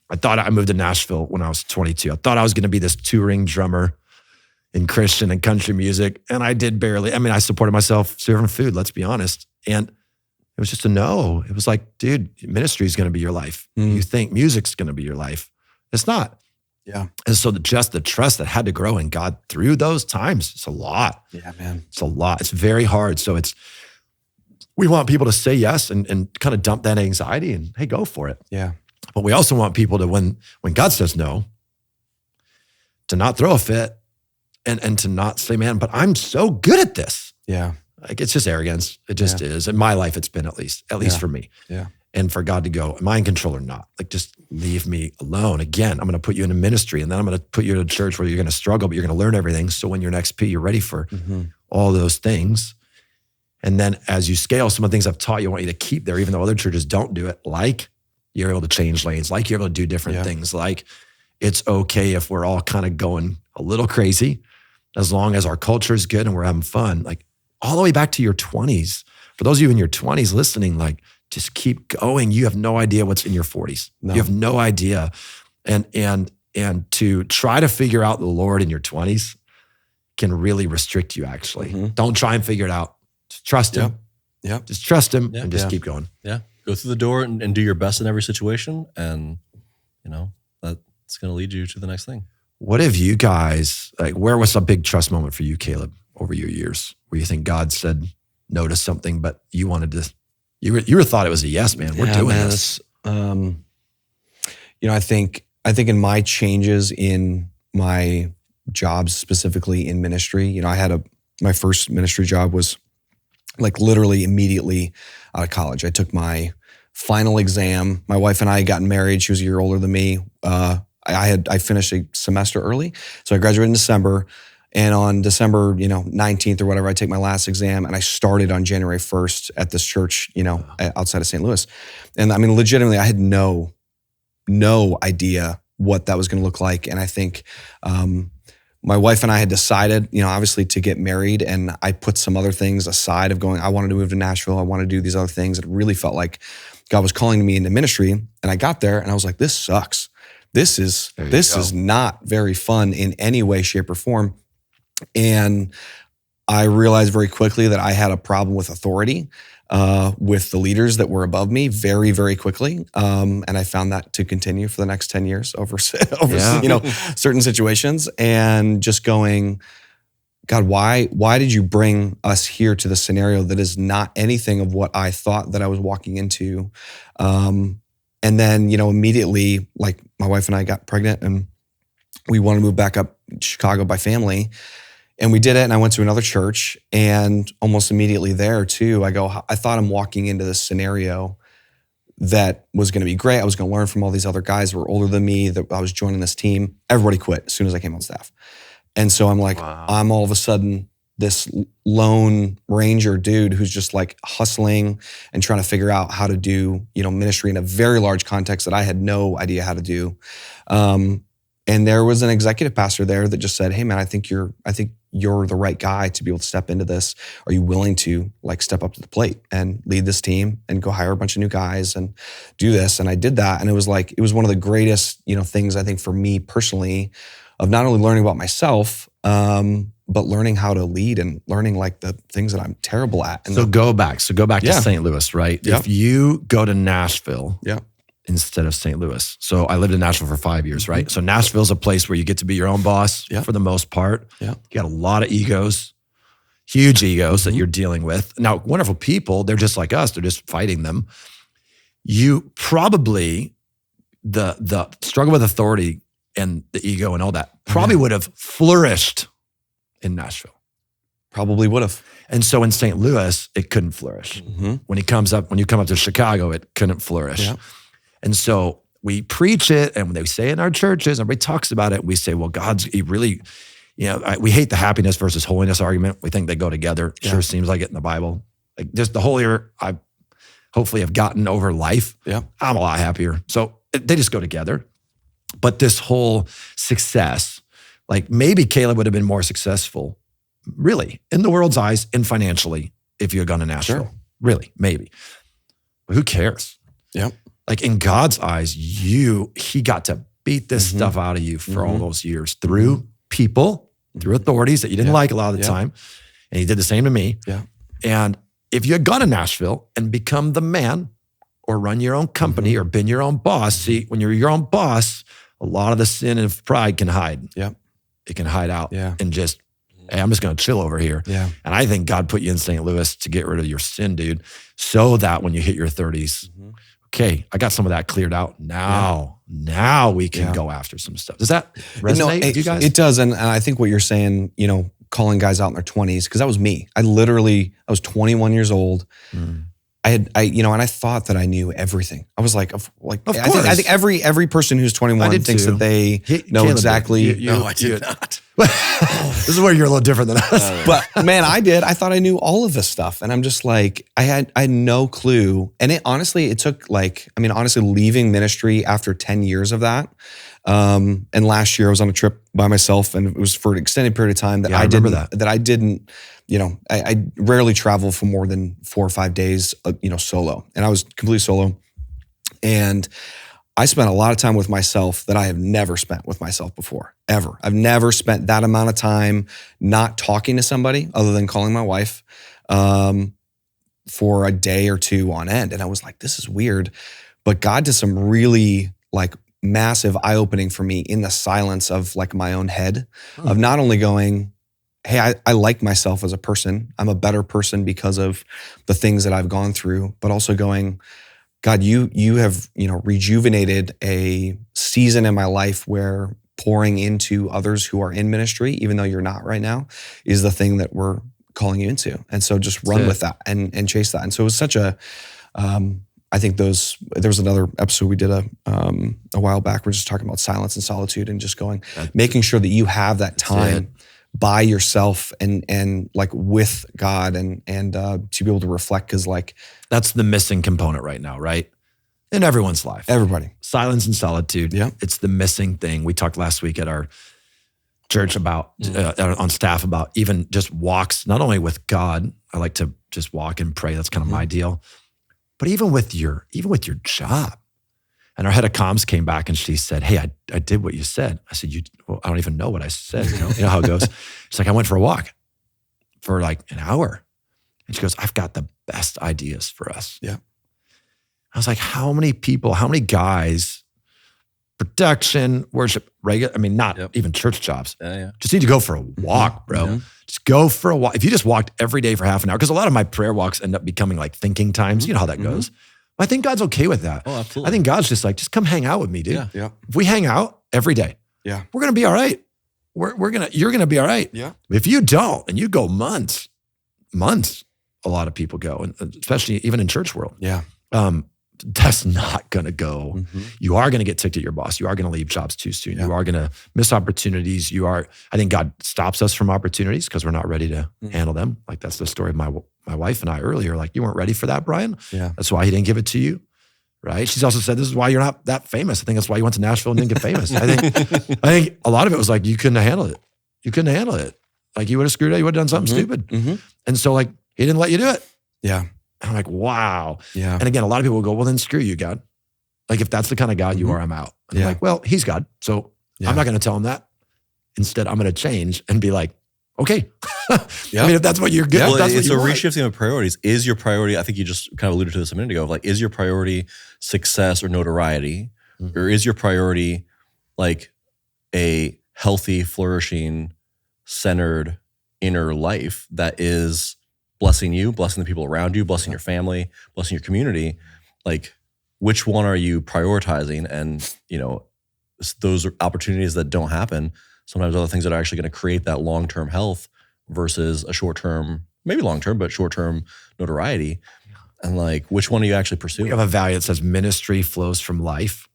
I thought I moved to Nashville when I was 22. I thought I was going to be this touring drummer in Christian and country music. And I did barely. I mean, I supported myself serving food, let's be honest. And it was just a no. It was like, dude, ministry is going to be your life. You think music's going to be your life. It's not. Yeah. And so just the trust that had to grow in God through those times, it's a lot. Yeah, man. It's a lot. It's very hard. So we want people to say yes and kind of dump that anxiety and, hey, go for it. Yeah. But we also want people to, when God says no, to not throw a fit and to not say, man, but I'm so good at this. Yeah. Like it's just arrogance. It just is. In my life, it's been at least for me. Yeah. And for God to go, am I in control or not? Like just leave me alone. Again, I'm going to put you in a ministry and then I'm going to put you in a church where you're going to struggle, but you're going to learn everything. So when you're an XP, you're ready for all those things. And then as you scale, some of the things I've taught you, I want you to keep there, even though other churches don't do it. Like you're able to change lanes, like you're able to do different things. Like it's okay if we're all kind of going a little crazy, as long as our culture is good and we're having fun. Like all the way back to your 20s. For those of you in your 20s listening, like just keep going. You have no idea what's in your 40s. No. You have no idea. And to try to figure out the Lord in your 20s can really restrict you actually. Don't try and figure it out. Just trust him. Yeah. Just trust him and just keep going. Yeah. Go through the door and do your best in every situation. And, that's going to lead you to the next thing. What have you guys, like, where was a big trust moment for you, Kaleb, over your years, where you think God said no to something, but you wanted to, you were thought it was a yes, man. We're doing this. I think in my changes in my jobs, specifically in ministry, I had my first ministry job was like literally immediately out of college. I took my final exam. My wife and I had gotten married. She was a year older than me. I finished a semester early. So I graduated in December. And on December, 19th or whatever, I take my last exam and I started on January 1st at this church, outside of St. Louis. And I mean, legitimately, I had no idea what that was going to look like. And I think my wife and I had decided, obviously to get married, and I put some other things aside of going, I wanted to move to Nashville. I wanted to do these other things. It really felt like God was calling me into ministry. And I got there and I was like, this sucks. This is not very fun in any way, shape, or form. And I realized very quickly that I had a problem with authority, with the leaders that were above me very, very quickly. And I found that to continue for the next 10 years over certain situations, and just going, God, why did you bring us here to the scenario that is not anything of what I thought that I was walking into? And then, immediately, like my wife and I got pregnant and we wanted to move back up to Chicago by family. And we did it, and I went to another church, and almost immediately there too, I thought I'm walking into this scenario that was going to be great. I was going to learn from all these other guys that were older than me, that I was joining this team. Everybody quit as soon as I came on staff. And so I'm like, I'm all of a sudden this lone ranger dude who's just like hustling and trying to figure out how to do, ministry in a very large context that I had no idea how to do. And there was an executive pastor there that just said, hey man, I think you're the right guy to be able to step into this. Are you willing to step up to the plate and lead this team and go hire a bunch of new guys and do this? And I did that. And it was one of the greatest, things I think for me personally, of not only learning about myself, but learning how to lead and learning the things that I'm terrible at. And go back to St. Louis, right? Yeah. If you go to Nashville, instead of St. Louis. So I lived in Nashville for 5 years, right? So Nashville's a place where you get to be your own boss for the most part. Yeah. You got a lot of egos, huge egos that you're dealing with. Now, wonderful people, they're just like us. They're just fighting them. You probably, the struggle with authority and the ego and all that probably would have flourished in Nashville. Probably would have. And so in St. Louis, it couldn't flourish. When you come up to Chicago, it couldn't flourish. Yeah. And so we preach it, and when they say it in our churches, everybody talks about it. We say, well, he really, we hate the happiness versus holiness argument. We think they go together. Sure seems like it in the Bible. Like just the holier I hopefully have gotten over life, I'm a lot happier. So they just go together. But this whole success, like maybe Kaleb would have been more successful, really, in the world's eyes and financially, if you had gone to Nashville. Sure. Really, maybe. But who cares? Yeah. Like in God's eyes, he got to beat this stuff out of you for all those years through people, through authorities that you didn't like a lot of the time. And he did the same to me. Yeah. And if you had gone to Nashville and become the man or run your own company or been your own boss, see, when you're your own boss, a lot of the sin of pride can hide. Yeah. It can hide out and just, hey, I'm just going to chill over here. Yeah. And I think God put you in St. Louis to get rid of your sin, dude, so that when you hit your 30s, okay, I got some of that cleared out. Now we can go after some stuff. Does that resonate with you guys? It does. And I think what you're saying, calling guys out in their 20s, because that was me. I was 21 years old. And I thought that I knew everything. I was like, I think every person who's 21 thinks that they know exactly. No, I did not. This is where you're a little different than us. But man, I did. I thought I knew all of this stuff. And I'm just like, I had no clue. And it took leaving ministry after 10 years of that. And last year I was on a trip by myself, and it was for an extended period of time that I didn't, I rarely travel for more than 4 or 5 days, solo. And I was completely solo. And I spent a lot of time with myself that I have never spent with myself before, ever. I've never spent that amount of time not talking to somebody other than calling my wife for a day or two on end. And I was like, this is weird. But God did some really massive eye-opening for me in the silence of my own head, of not only going, hey, I like myself as a person. I'm a better person because of the things that I've gone through, but also going, God, you have, rejuvenated a season in my life where pouring into others who are in ministry, even though you're not right now, is the thing that we're calling you into. And so just run with that and chase that. And so it was such a, I think there was another episode we did a while back. We're just talking about silence and solitude and just going, making sure that you have that time by yourself and with God and to be able to reflect, because that's the missing component right now, right? In everyone's life. Everybody. Silence and solitude. Yeah. It's the missing thing. We talked last week at our church about, on staff, about even just walks, not only with God. I like to just walk and pray. That's kind of my deal. But even with your job. And our head of comms came back and she said, hey, I did what you said. I said, I don't even know what I said. You know how it goes. She's like, I went for a walk for an hour. And she goes, I've got the best ideas for us. Yeah. I was like, how many people, how many guys, production, worship, not even church jobs, just need to go for a walk, bro. Yeah. Just go for a walk. If you just walked every day for half an hour, because a lot of my prayer walks end up becoming thinking times. You know how that goes. I think God's okay with that. Oh, absolutely. I think God's just just come hang out with me, dude. Yeah. If we hang out every day, we're going to be all right. You're going to be all right. Yeah. If you don't, and you go months, a lot of people go, and especially even in church world. Yeah. That's not going to go. You are going to get ticked at your boss. You are going to leave jobs too soon. You are going to miss opportunities. I think God stops us from opportunities because we're not ready to handle them. That's the story of my wife and I earlier. You weren't ready for that, Brian. Yeah. That's why he didn't give it to you. Right. She's also said, this is why you're not that famous. I think that's why you went to Nashville and didn't get famous. I think a lot of it was you couldn't handle it. You couldn't handle it. You would have screwed up. You would have done something stupid. And so he didn't let you do it. Yeah. And I'm like, wow. Yeah. And again, a lot of people will go, well, then screw you, God. If that's the kind of God you are, I'm out. And I'm like, well, he's God. So I'm not going to tell him that. Instead, I'm going to change and be like, Okay. I mean, if that's what you're good, Well, that's it's what a you want. reshifting of priorities. Is your priority, I think you just kind of alluded to this a minute ago, of like, is your priority success or notoriety? Or is your priority like a healthy, flourishing, centered inner life that is blessing you, blessing the people around you, blessing your family, blessing your community? Like, which one are you prioritizing? And, those are opportunities that don't happen. Sometimes other things that are actually going to create that long-term health versus a short-term, maybe long-term, but short-term notoriety. And like, which one are you actually pursuing? We have a value that says ministry flows from life.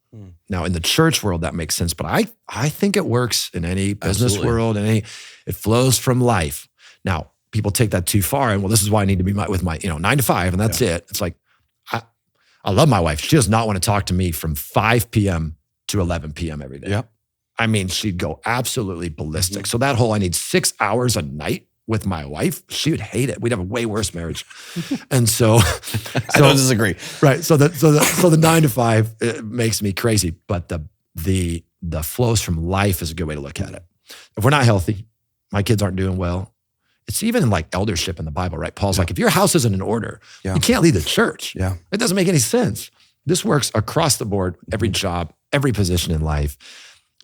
Now, in the church world, that makes sense, but I think it works in any business world, it flows from life. Now, people take that too far, and well, this is why I need to be with my 9 to 5, and that's it. It's like, I love my wife. She does not want to talk to me from 5 p.m. to 11 p.m. every day. Yep. I mean, she'd go absolutely ballistic. So that whole I need 6 hours a night with my wife, she would hate it. We'd have a way worse marriage. And so I don't disagree. Right. So the 9 to 5 it makes me crazy. But the flows from life is a good way to look at it. If we're not healthy, my kids aren't doing well. It's even in like eldership in the Bible, right? Paul's like, if your house isn't in order, you can't lead the church. Yeah. It doesn't make any sense. This works across the board, every job, every position in life.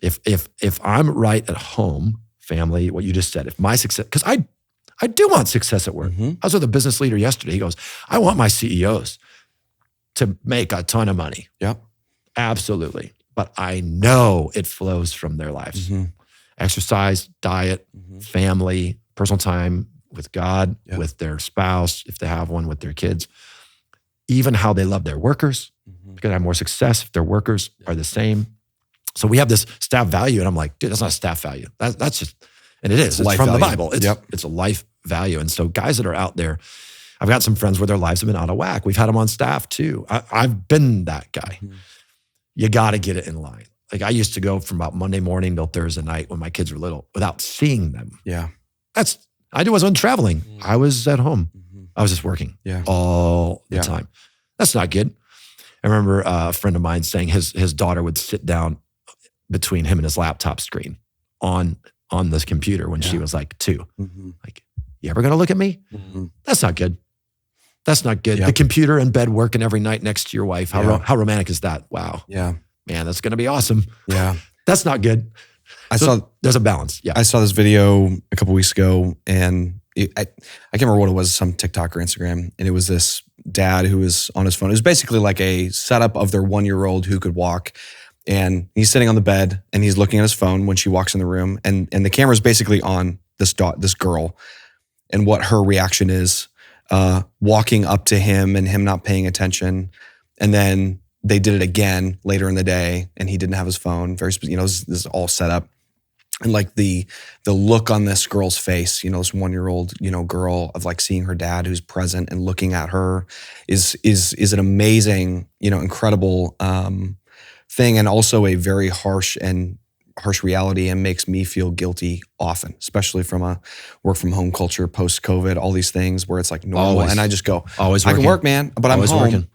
If I'm right at home, family, what you just said, if my success, because I do want success at work. I was with a business leader yesterday. He goes, I want my CEOs to make a ton of money. Yep. Absolutely. But I know it flows from their lives. Exercise, diet, family, personal time with God, with their spouse, if they have one, with their kids. Even how they love their workers. They're going to have more success if their workers are the same. So we have this staff value, and I'm like, dude, that's not staff value. That's just, and it is. It's from the Bible. It's a life value. And so guys that are out there, I've got some friends where their lives have been out of whack. We've had them on staff too. I've been that guy. You got to get it in line. Like I used to go from about Monday morning till Thursday night when my kids were little without seeing them. Yeah. I wasn't traveling. I was at home. I was just working all the time. That's not good. I remember a friend of mine saying his daughter would sit down between him and his laptop screen on this computer when she was like 2. Like, you ever gonna look at me? That's not good. That's not good. The computer in bed working every night next to your wife. How romantic is that? Wow. Yeah. Man, that's gonna be awesome. Yeah. That's not good. There's a balance. Yeah. I saw this video a couple weeks ago, and I can't remember what it was, some TikTok or Instagram, and it was this dad who was on his phone. It was basically like a setup of their 1-year-old who could walk, and he's sitting on the bed and he's looking at his phone when she walks in the room, and the camera's basically on this girl, and what her reaction is, walking up to him and him not paying attention, and then they did it again later in the day, and he didn't have his phone. This is all set up. And like the look on this girl's face, this 1-year-old, girl, of like seeing her dad who's present and looking at her is an amazing, incredible thing, and also a very harsh reality, and makes me feel guilty often, especially from a work from home culture, post COVID, all these things where it's like normal. And I just go, always I working. can work, man, but I'm home. Working.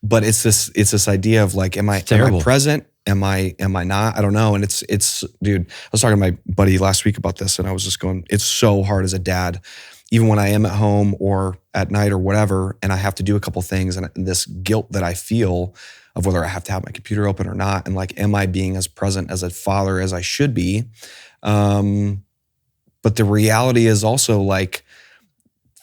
But it's this idea of like, am I present? Am I not? I don't know. And it's, dude, I was talking to my buddy last week about this, and I was just going, it's so hard as a dad, even when I am at home or at night or whatever, and I have to do a couple things, and this guilt that I feel of whether I have to have my computer open or not. And like, am I being as present as a father as I should be? But the reality is also like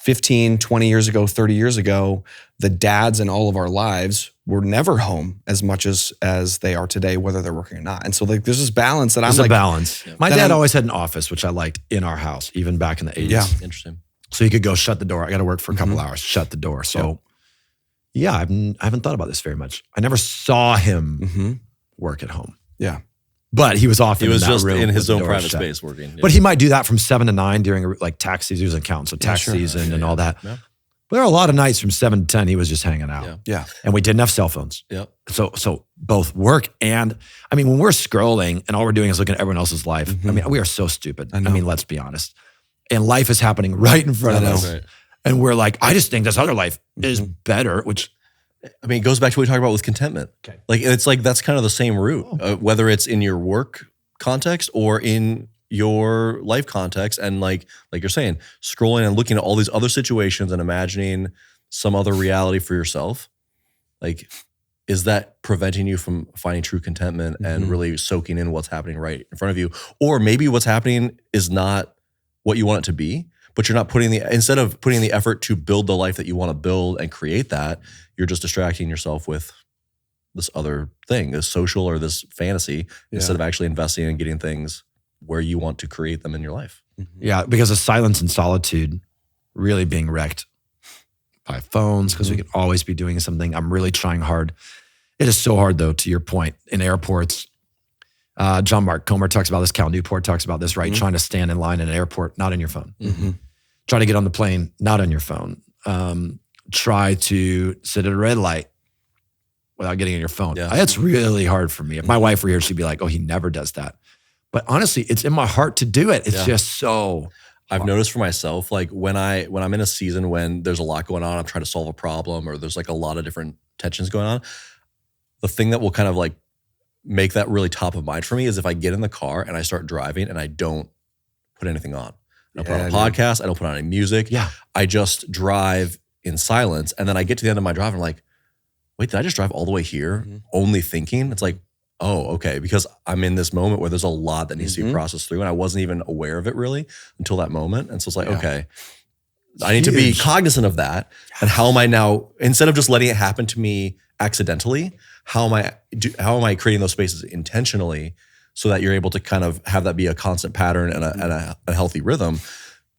15, 20 years ago, 30 years ago, the dads in all of our lives were never home as much as they are today, whether they're working or not. And so like, there's this balance that there's I'm like. There's a balance. My dad always had an office, which I liked, in our house, even back in the 80s. Yeah. Interesting. So you could go shut the door. I got to work for a couple hours, shut the door. So I haven't thought about this very much. I never saw him work at home. Yeah. But he was often He was in that just room in his with the own door private shut. space working. Yeah. But he might do that from 7 to 9 during like tax season. He was an accountant, so tax season and all that. Yeah. But there are a lot of nights from 7 to 10 he was just hanging out. Yeah. And we didn't have cell phones. Yep. So both work and, I mean, when we're scrolling and all we're doing is looking at everyone else's life, I mean, we are so stupid. I mean, let's be honest. And life is happening right in front of us. Right. And we're like, I just think this other life is better, which, I mean, it goes back to what we talked about with contentment. Okay. Like, it's like, that's kind of the same root, whether it's in your work context or in your life context and like you're saying, scrolling and looking at all these other situations and imagining some other reality for yourself, like, is that preventing you from finding true contentment and really soaking in what's happening right in front of you? Or maybe what's happening is not what you want it to be, but you're not instead of putting the effort to build the life that you want to build and create that, you're just distracting yourself with this other thing, this social or this fantasy, instead of actually investing in getting things where you want to create them in your life. Yeah, because of silence and solitude really being wrecked by phones, because we can always be doing something. I'm really trying hard. It is so hard, though, to your point, in airports. John Mark Comer talks about this. Cal Newport talks about this, right? Trying to stand in line in an airport, not on your phone. Try to get on the plane, not on your phone. Try to sit at a red light without getting on your phone. It's really hard for me. If my wife were here, she'd be like, oh, he never does that. But honestly, it's in my heart to do it. It's just so I've noticed for myself, like when I'm in a season when there's a lot going on, I'm trying to solve a problem, or there's like a lot of different tensions going on. The thing that will kind of like make that really top of mind for me is if I get in the car and I start driving and I don't put anything on. I don't put on a podcast. I don't put on any music. I just drive in silence. And then I get to the end of my drive and I'm like, wait, did I just drive all the way here only thinking? It's like, oh, okay. Because I'm in this moment where there's a lot that needs to be processed through and I wasn't even aware of it really until that moment. And so it's like, okay, I need to be cognizant of that. And how am I now, instead of just letting it happen to me accidentally, how am I creating those spaces intentionally so that you're able to kind of have that be a constant pattern and a healthy rhythm?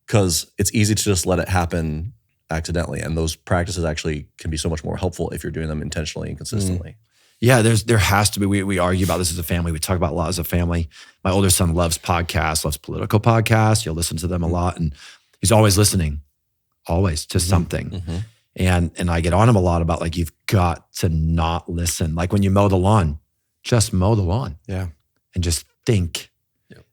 Because it's easy to just let it happen accidentally. And those practices actually can be so much more helpful if you're doing them intentionally and consistently. Yeah, there has to be. We argue about this as a family. We talk about a lot as a family. My older son loves podcasts, loves political podcasts. He'll listen to them a lot. And he's always listening, always to something. And I get on him a lot about like, you've got to not listen. Like when you mow the lawn, just mow the lawn. And just think.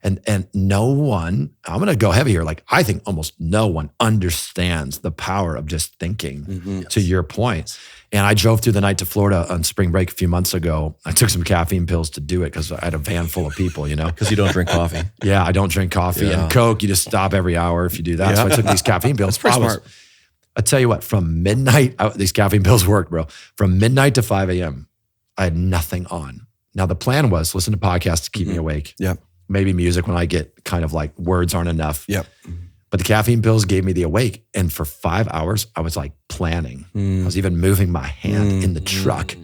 And no one, I'm going to go heavy here. Like I think almost no one understands the power of just thinking, to your point. And I drove through the night to Florida on spring break a few months ago. I took some caffeine pills to do it because I had a van full of people, you know. Because you don't drink coffee. Yeah, I don't drink coffee. And Coke, you just stop every hour if you do that. So I took these caffeine pills. That's pretty smart. I tell you what, from midnight, these caffeine pills work, bro. From midnight to 5 a.m., I had nothing on. Now the plan was listen to podcasts to keep me awake. Maybe music when I get kind of like words aren't enough. But the caffeine pills gave me the awake. And for 5 hours, I was like planning. I was even moving my hand in the truck.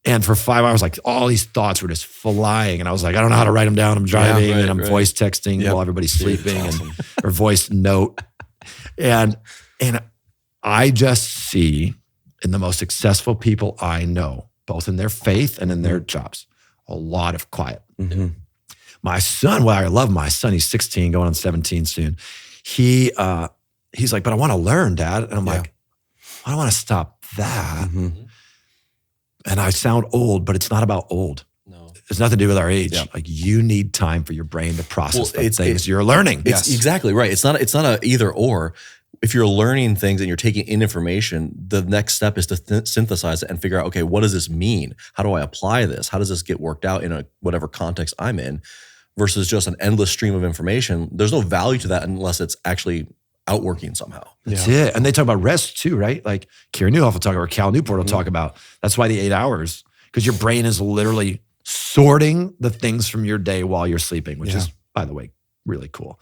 And for 5 hours, like all these thoughts were just flying. And I was like, I don't know how to write them down. I'm driving and I'm voice texting while everybody's sleeping or voice note. And I just see in the most successful people I know, both in their faith and in their jobs, a lot of quiet. My son, well, I love my son. He's 16, going on 17 soon. He's like, but I want to learn, Dad. And I'm like, I don't want to stop that. And I sound old, but it's not about old. No. It's nothing to do with our age. Like you need time for your brain to process the things you're learning. It's exactly right. It's not a either or. If you're learning things and you're taking in information, the next step is to synthesize it and figure out, okay, what does this mean? How do I apply this? How does this get worked out in whatever context I'm in? Versus just an endless stream of information. There's no value to that unless it's actually outworking somehow. That's it. And they talk about rest too, right? Like Kieran Newhoff will talk about, or Cal Newport will talk about, that's why the 8 hours, because your brain is literally sorting the things from your day while you're sleeping, which is, by the way, really cool.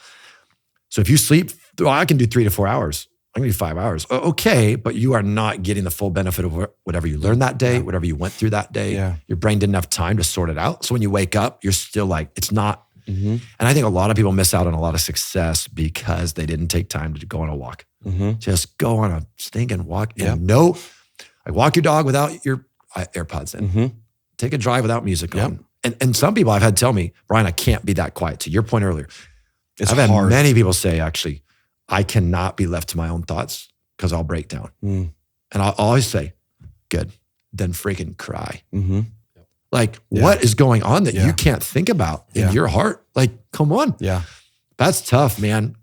So if you sleep, I can do 3 to 4 hours. I can do 5 hours. Okay, but you are not getting the full benefit of whatever you learned that day, whatever you went through that day. Your brain didn't have time to sort it out. So when you wake up, you're still like, it's not. And I think a lot of people miss out on a lot of success because they didn't take time to go on a walk. Just go on a stinking walk. And like walk your dog without your AirPods in. Take a drive without music on. And some people I've had tell me, Brian, I can't be that quiet. To your point earlier, I've had many people say, actually, I cannot be left to my own thoughts because I'll break down. And I'll always say, good, then freaking cry. Like, what is going on that you can't think about in your heart? Like, come on. That's tough, man.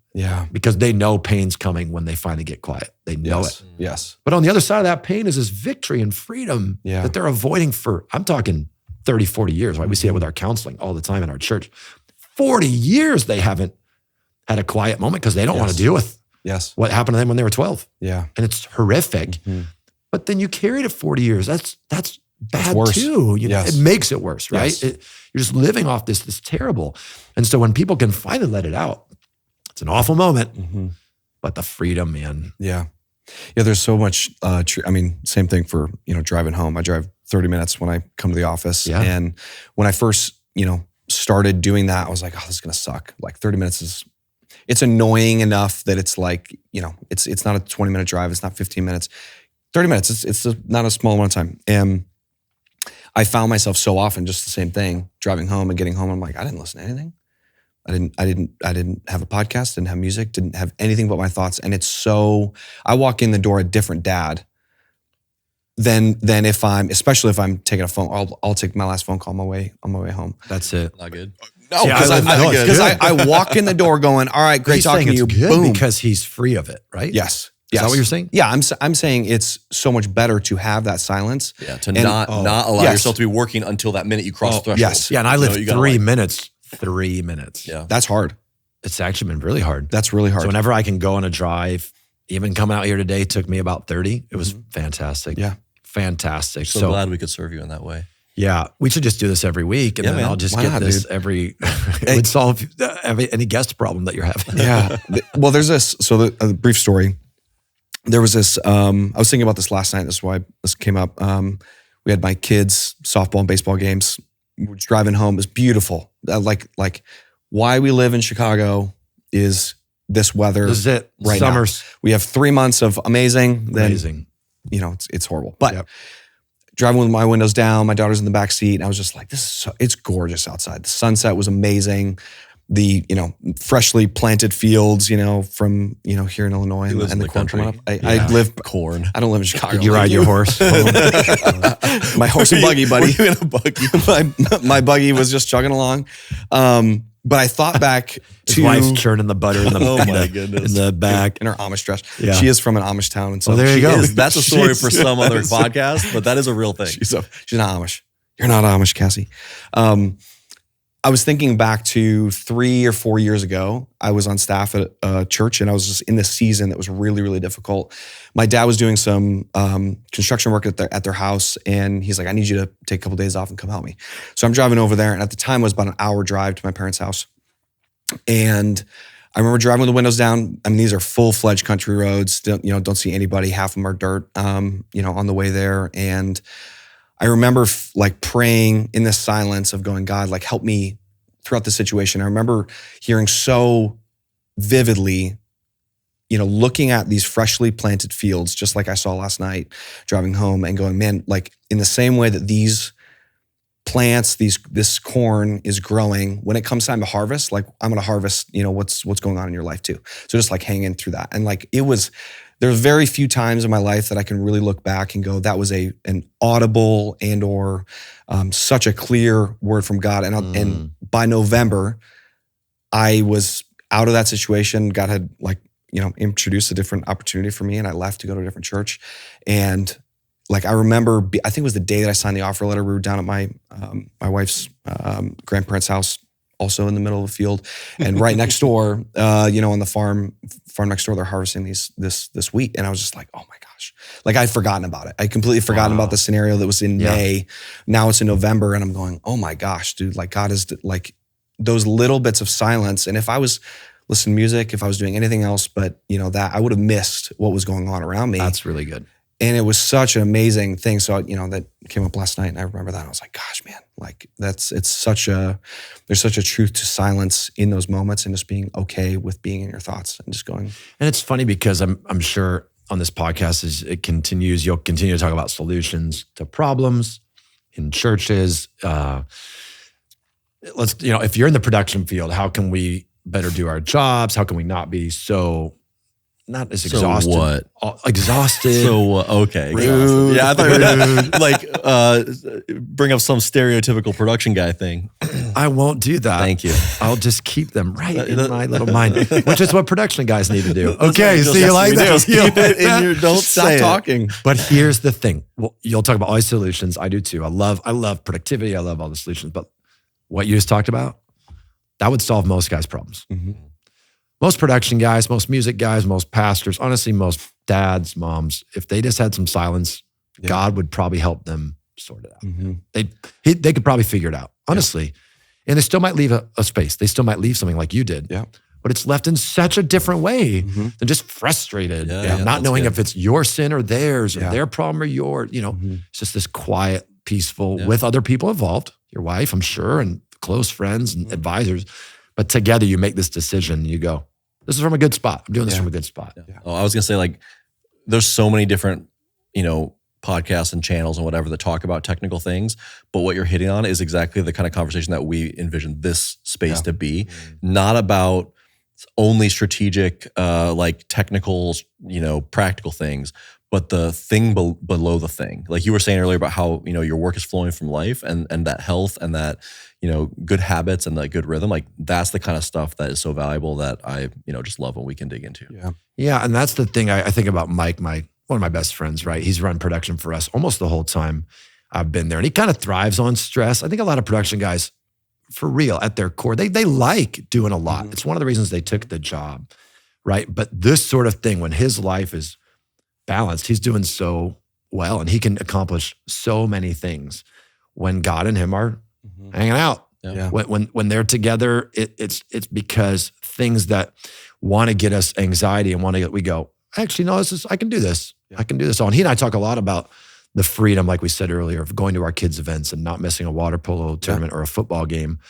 Because they know pain's coming when they finally get quiet. They know it. But on the other side of that pain is this victory and freedom that they're avoiding for, I'm talking 30, 40 years, right? We see it with our counseling all the time in our church. 40 years they haven't had a quiet moment because they don't want to deal with what happened to them when they were 12. Yeah. And it's horrific. Mm-hmm. But then you carry it 40 years. That's bad worse. too. You know, it makes it worse, right? Yes. You're just living off this terrible. And so when people can finally let it out, it's an awful moment, but the freedom, man. Yeah. Yeah. There's so much, same thing for, driving home. I drive 30 minutes when I come to the office. Yeah. And when I first, started doing that, I was like, oh, this is going to suck. Like 30 minutes it's annoying enough that it's like, it's not a 20-minute drive. It's not 15 minutes, 30 minutes. It's not a small amount of time. And I found myself so often just the same thing, driving home and getting home. I'm like, I didn't listen to anything. I didn't have a podcast, didn't have music, didn't have anything but my thoughts. And I walk in the door a different dad than especially if I'm taking a phone. I'll take my last phone call on my way home. That's it. Not good. No, because I walk in the door going, all right, great talking to you. Boom. Because he's free of it, right? Yes. Is that what you're saying? Yeah, I'm saying it's so much better to have that silence. Yeah, to not allow yourself to be working until that minute you cross the threshold. Yes. Yeah, and I live 3 minutes. 3 minutes. Yeah. That's hard. It's actually been really hard. That's really hard. So whenever I can go on a drive, even coming out here today took me about 30. It was fantastic. Yeah. Fantastic. So glad we could serve you in that way. Yeah, we should just do this every week, and then I'll just get this every. It would solve any guest problem that you're having. Yeah. Well, there's this. So a brief story. There was this. I was thinking about this last night. This is why this came up. We had my kids' softball and baseball games. We were driving home. It was beautiful. Like why we live in Chicago is this weather. This is it. Right Summers. now. We have 3 months of amazing. Then, it's horrible. But driving with my windows down, my daughter's in the back seat, and I was just like, it's gorgeous outside. The sunset was amazing. The, freshly planted fields, from, here in Illinois and the corn coming up. I live corn. I don't live in Chicago. Did you ride your horse? My horse and buggy, buddy. Were you in a buggy? my buggy was just chugging along. But I thought back to... His wife's churning the butter in the back. In her Amish dress. Yeah. She is from an Amish town. And so there you go. That's a story for some other podcast, but that is a real thing. She's not Amish. You're not Amish, Cassie. I was thinking back to 3 or 4 years ago. I was on staff at a church, and I was just in this season that was really, really difficult. My dad was doing some construction work at their house, and he's like, I need you to take a couple days off and come help me. So I'm driving over there, and at the time it was about an hour drive to my parents' house. And I remember driving with the windows down. I mean, these are full-fledged country roads. Don't see anybody. Half of them are dirt, on the way there. And I remember praying in this silence of going, God, help me throughout the situation. I remember hearing so vividly, looking at these freshly planted fields, just like I saw last night driving home, and going, man, in the same way that these plants, this corn is growing, when it comes time to harvest, I'm going to harvest, what's going on in your life too. So just hang in through that. And there's very few times in my life that I can really look back and go, that was an audible and/or such a clear word from God. And by November, I was out of that situation. God had introduced a different opportunity for me, and I left to go to a different church. And I remember, I think it was the day that I signed the offer letter. We were down at my wife's grandparents' house, also in the middle of a field, and right next door, on the farm next door, they're harvesting this wheat, and I was just like, oh my gosh, I'd forgotten about it. I completely forgotten about the scenario that was in May. Now it's in November, and I'm going, oh my gosh, dude, God is those little bits of silence. And if I was listening to music, if I was doing anything else, but that, I would have missed what was going on around me. That's really good. And it was such an amazing thing. So, that came up last night, and I remember that. I was like, gosh, man, there's such a truth to silence in those moments, and just being okay with being in your thoughts and just going. And it's funny because I'm sure on this podcast, as it continues, you'll continue to talk about solutions to problems in churches. If you're in the production field, how can we better do our jobs? How can we not be not as exhausted. So what? Exhausted. So okay. Rude. Yeah, I thought bring up some stereotypical production guy thing. I won't do that. Thank you. I'll just keep them right in my little mind, which is what production guys need to do. Okay, so you like that? Just keep it in your. Don't stop talking. But here's the thing. Well, you'll talk about all these solutions. I do too. I love productivity. I love all the solutions. But what you just talked about, That would solve most guys' problems. Most production guys, most music guys, most pastors, honestly, most dads, moms, if they just had some silence, God would probably help them sort it out. They could probably figure it out, honestly. And they still might leave a space. They still might leave something like you did. But it's left in such a different way than just frustrated, not knowing if it's your sin or theirs, or their problem or yours. It's just this quiet, peaceful, with other people involved, your wife, I'm sure, and close friends and advisors. But together you make this decision. You go, this is from a good spot. I'm doing this from a good spot. Oh, I was going to say, like, there's so many different, podcasts and channels and whatever that talk about technical things. But what you're hitting on is exactly the kind of conversation that we envision this space to be. Not about only strategic, like technical, practical things, but the thing below the thing. Like you were saying earlier about how, your work is flowing from life and that health and that, good habits and that good rhythm. Like that's the kind of stuff that is so valuable that I, just love when we can dig into. Yeah. And that's the thing I think about Mike, one of my best friends, right? He's run production for us almost the whole time I've been there. And he kind of thrives on stress. I think a lot of production guys, for real, at their core, they like doing a lot. It's one of the reasons they took the job, right? But this sort of thing, when his life is balanced, he's doing so well and he can accomplish so many things when God and him are hanging out. When they're together, it's because things that want to get us anxiety and we go, actually, no, I can do this. I can do this all. And he and I talk a lot about the freedom, like we said earlier, of going to our kids' events and not missing a water polo tournament or a football game.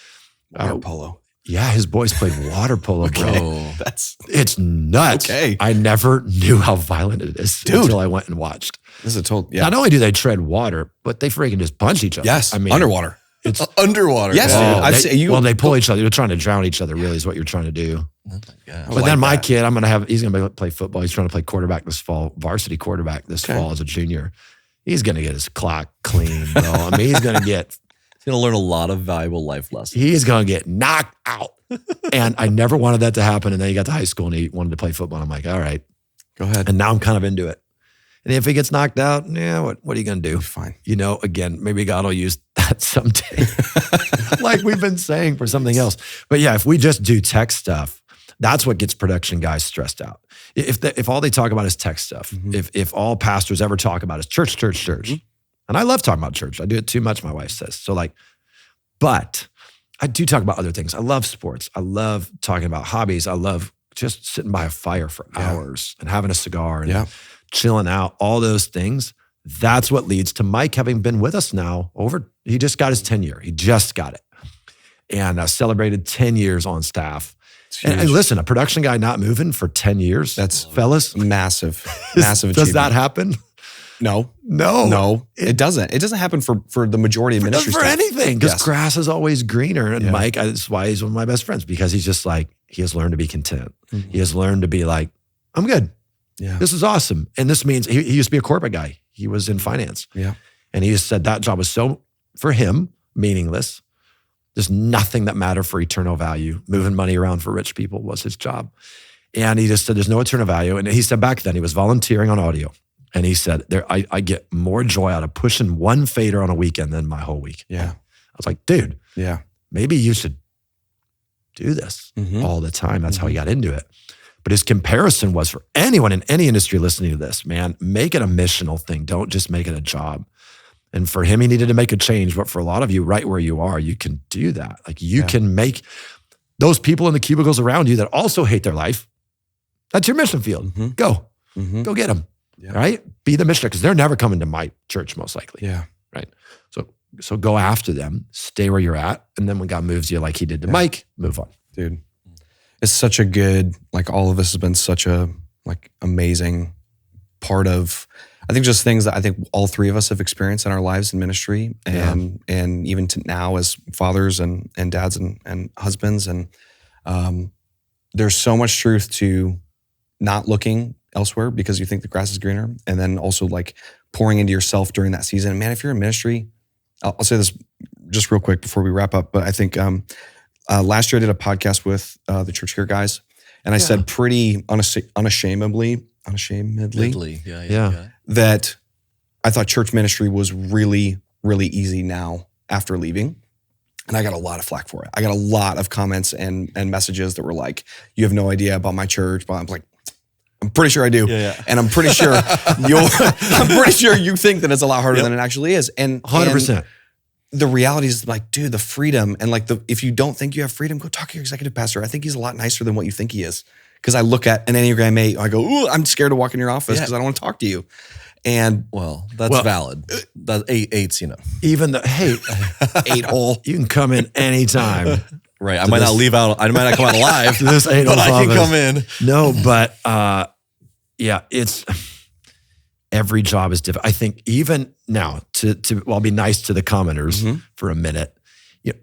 Water polo. Yeah, his boys played water polo, bro. It's nuts. Okay. I never knew how violent it is until I went and watched. This is Not only do they tread water, but they freaking just punch each other. Yes, underwater. It's underwater. Yes, dude. They pull each other. You're trying to drown each other, really, is what you're trying to do. Oh my God. But then my kid, he's going to play football. He's trying to play quarterback this fall, varsity quarterback this fall as a junior. He's going to get his clock clean, bro. He's going to learn a lot of valuable life lessons. He's going to get knocked out. And I never wanted that to happen. And then he got to high school and he wanted to play football. I'm like, all right, go ahead. And now I'm kind of into it. And if he gets knocked out, what are you going to do? Fine. Again, maybe God will use that someday. Like we've been saying for something else. But yeah, if we just do tech stuff, that's what gets production guys stressed out. If all they talk about is tech stuff, if all pastors ever talk about is church, and I love talking about church. I do it too much, my wife says. But I do talk about other things. I love sports. I love talking about hobbies. I love just sitting by a fire for hours and having a cigar and chilling out, all those things. That's what leads to Mike having been with us now he just got his 10-year. He just got it. And celebrated 10 years on staff. And listen, a production guy not moving for 10 years, that's fellas. Massive achievement. Does that happen? No. It doesn't. It doesn't happen for the majority of ministry for stuff. Anything, because grass is always greener. And Mike, that's why he's one of my best friends, because he's just like, he has learned to be content. He has learned to be like, I'm good. Yeah. This is awesome. And this means he used to be a corporate guy. He was in finance. Yeah. And he just said that job was so, for him, meaningless. There's nothing that mattered for eternal value. Moving money around for rich people was his job. And he just said, there's no eternal value. And he said back then, he was volunteering on audio. And he said, I get more joy out of pushing one fader on a weekend than my whole week. Yeah. I was like, dude, yeah, maybe you should do this all the time. That's how he got into it. But his comparison was for anyone in any industry listening to this, man, make it a missional thing. Don't just make it a job. And for him, he needed to make a change. But for a lot of you, right where you are, you can do that. Like you can make those people in the cubicles around you that also hate their life. That's your mission field. Go get them. Yeah. Right? Be the missionary, because they're never coming to my church, most likely. Yeah. Right. So go after them, stay where you're at. And then when God moves you like he did to Mike, move on. Dude, it's such a good, like all of us has been such a amazing part of, I think just things that I think all three of us have experienced in our lives in ministry and even to now as fathers and dads and husbands. And there's so much truth to not looking elsewhere because you think the grass is greener. And then also like pouring into yourself during that season. And man, if you're in ministry, I'll say this just real quick before we wrap up, but I think last year I did a podcast with the Church Here guys. And I said pretty unashamedly that I thought church ministry was really, really easy now after leaving. And I got a lot of flack for it. I got a lot of comments and messages that were like, you have no idea about my church. But I'm like, I'm pretty sure I do. Yeah. And I'm pretty sure you think that it's a lot harder than it actually is. And 100%. The reality is like, dude, the freedom and like if you don't think you have freedom, go talk to your executive pastor. I think he's a lot nicer than what you think he is. Because I look at an Enneagram 8, I go, ooh, I'm scared to walk in your office because I don't want to talk to you. And that's valid. That eight's, even the 8 hole, you can come in anytime. Right. I might not leave out. I might not come out alive. This 8 but I can come in. No, but it's every job is different. I think even now I'll be nice to the commenters for a minute.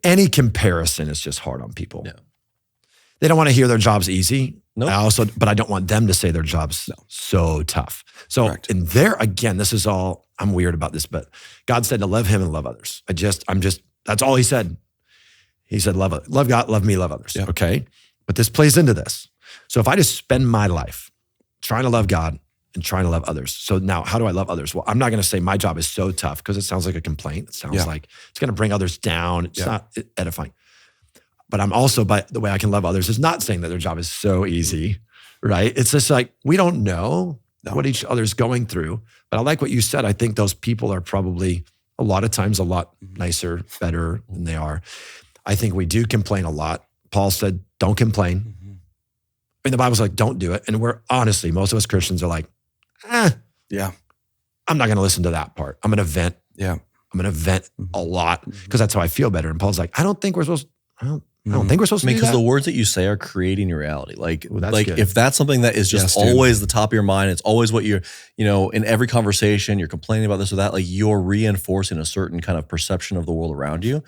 Any comparison is just hard on people. Yeah. They don't want to hear their job's easy. Nope. But I don't want them to say their job's so tough. So in there, again, this is all, I'm weird about this, but God said to love him and love others. That's all he said. He said, love God, love me, love others. Yeah. Okay. But this plays into this. So if I just spend my life trying to love God and trying to love others. So now how do I love others? Well, I'm not going to say my job is so tough because it sounds like a complaint. It sounds like it's going to bring others down. It's not edifying. But I'm also, by the way I can love others is not saying that their job is so easy, right? It's just like, we don't know what each other's going through. But I like what you said. I think those people are probably a lot of times a lot nicer, better than they are. I think we do complain a lot. Paul said, don't complain. I mean, the Bible's like, don't do it. And we're honestly, most of us Christians are like, I'm not going to listen to that part. I'm going to vent. Yeah. I'm going to vent a lot because that's how I feel better. And Paul's like, I don't think we're supposed to do that. Because the words that you say are creating your reality. Like if that's something that is just always the top of your mind, it's always what you're, in every conversation, you're complaining about this or that, like you're reinforcing a certain kind of perception of the world around you.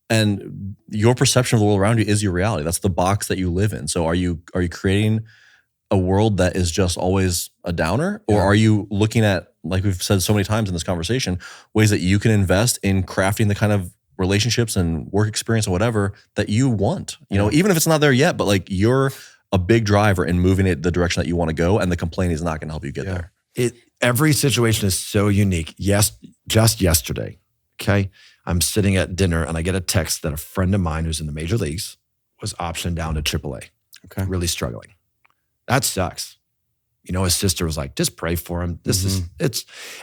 And your perception of the world around you is your reality. That's the box that you live in. So are you creating a world that is just always a downer? Or are you looking at, like we've said so many times in this conversation, ways that you can invest in crafting the kind of relationships and work experience or whatever that you want, even if it's not there yet, but like you're a big driver in moving it the direction that you want to go, and the complaining is not going to help you get there. Every situation is so unique. Yes, just yesterday, okay, I'm sitting at dinner and I get a text that a friend of mine who's in the major leagues was optioned down to AAA. Okay, really struggling. That sucks. His sister was like, just pray for him.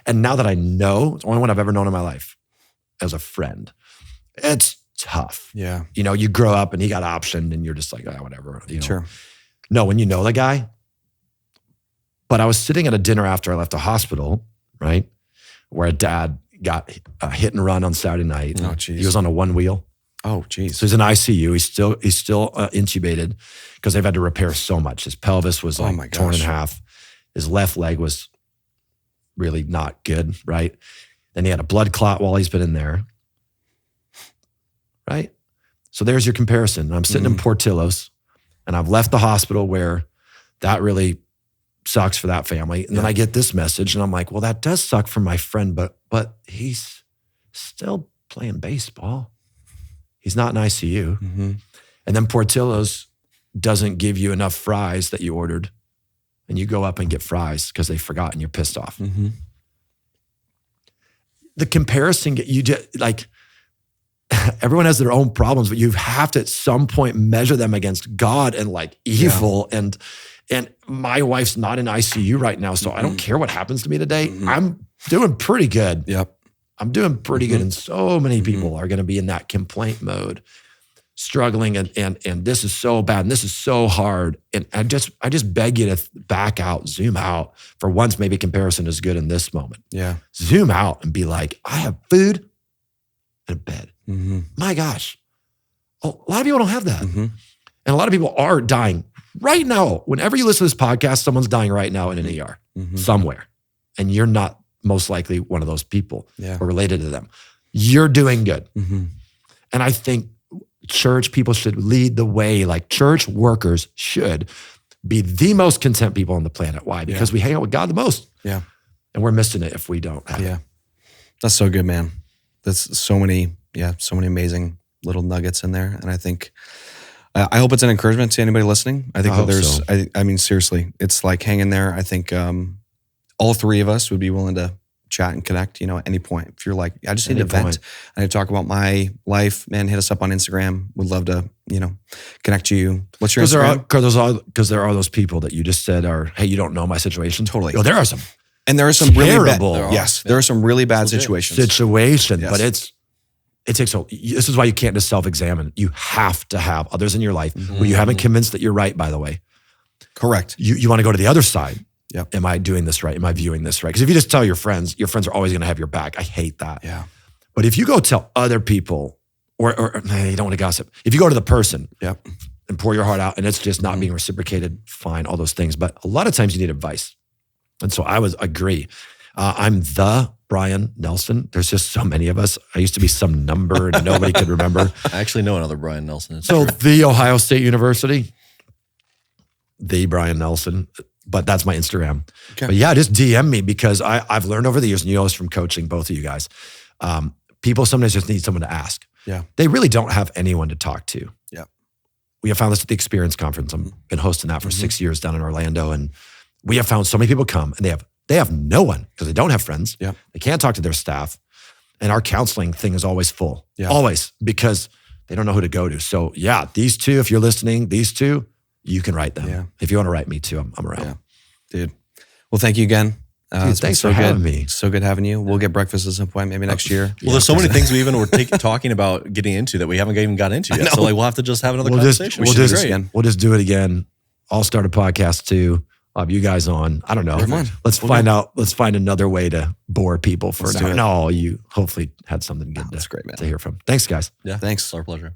And now that I know, it's the only one I've ever known in my life as a friend. It's tough. Yeah. You grow up and he got optioned and you're just like, whatever. Sure. No, when you know the guy. But I was sitting at a dinner after I left the hospital, right? Where a dad got hit and run on Saturday night. Oh, geez. He was on a one wheel. Oh, geez. So he's in ICU. He's still intubated because they've had to repair so much. His pelvis was torn in half. His left leg was really not good, right? Then he had a blood clot while he's been in there. Right? So there's your comparison. I'm sitting in Portillo's and I've left the hospital where that really sucks for that family. And then I get this message and I'm like, well, that does suck for my friend, but he's still playing baseball. He's not in ICU. And then Portillo's doesn't give you enough fries that you ordered. And you go up and get fries because they forgot and you're pissed off. The comparison, you just like, everyone has their own problems, but you have to at some point measure them against God and like evil. And my wife's not in ICU right now, so I don't care what happens to me today. I'm doing pretty good. Yep. I'm doing pretty good. And so many people are going to be in that complaint mode, struggling and this is so bad and this is so hard. And I just beg you to back out, zoom out. For once, maybe comparison is good in this moment. Yeah. Zoom out and be like, I have food and a bed. My gosh. A lot of people don't have that. And a lot of people are dying right now. Whenever you listen to this podcast, someone's dying right now in an ER somewhere. And you're not most likely one of those people or related to them. You're doing good. And I think church people should lead the way. Like church workers should be the most content people on the planet. Why? Because we hang out with God the most. Yeah. And we're missing it if we don't have it. That's so good, man. That's so many amazing little nuggets in there. And I think, I hope it's an encouragement to anybody listening. I think I mean, seriously, it's like hang in there. I think all three of us would be willing to chat and connect, at any point. If you're like, I just need to Any vent. point. I need to talk about my life, man, hit us up on Instagram. Would love to, connect to you. What's your Instagram? Because there are those people that you just said are, hey, you don't know my situation. Totally. There are some. And there are some really bad, Terrible. there are some really bad situations. Yes. But it takes this is why you can't just self-examine. You have to have others in your life who you haven't convinced that you're right, by the way. Correct. You want to go to the other side. Yep. Am I doing this right? Am I viewing this right? Because if you just tell your friends are always going to have your back. I hate that. Yeah. But if you go tell other people, or you don't want to gossip. If you go to the person and pour your heart out and it's just not being reciprocated, fine, all those things. But a lot of times you need advice. And so I agree. I'm the Brian Nelson. There's just so many of us. I used to be some number and nobody could remember. I actually know another Brian Nelson. So the Ohio State University, the Brian Nelson, but that's my Instagram. Okay. But yeah, just DM me because I've learned over the years, and you know this from coaching, both of you guys, people sometimes just need someone to ask. Yeah. They really don't have anyone to talk to. Yeah. We have found this at the Experience Conference. I've been hosting that for 6 years down in Orlando. And we have found so many people come and they have no one because they don't have friends. Yeah. They can't talk to their staff. And our counseling thing is always full. Yeah. Always, because they don't know who to go to. So yeah, these two, if you're listening, you can write them. Yeah. If you want to write me too, I'm around. Yeah. Dude. Well, thank you again. Dude, thanks for having me. So good having you. We'll get breakfast at some point, maybe next year. Well, there's so many things we even were talking about getting into that we haven't even got into yet. So we'll have to just have another conversation. We'll just do it again. I'll start a podcast too. I'll have you guys on. I don't know. Let's find another way to bore people for an hour. No, you hopefully had something good that's great, man. to hear from. Thanks, guys. Yeah. Thanks. It's our pleasure.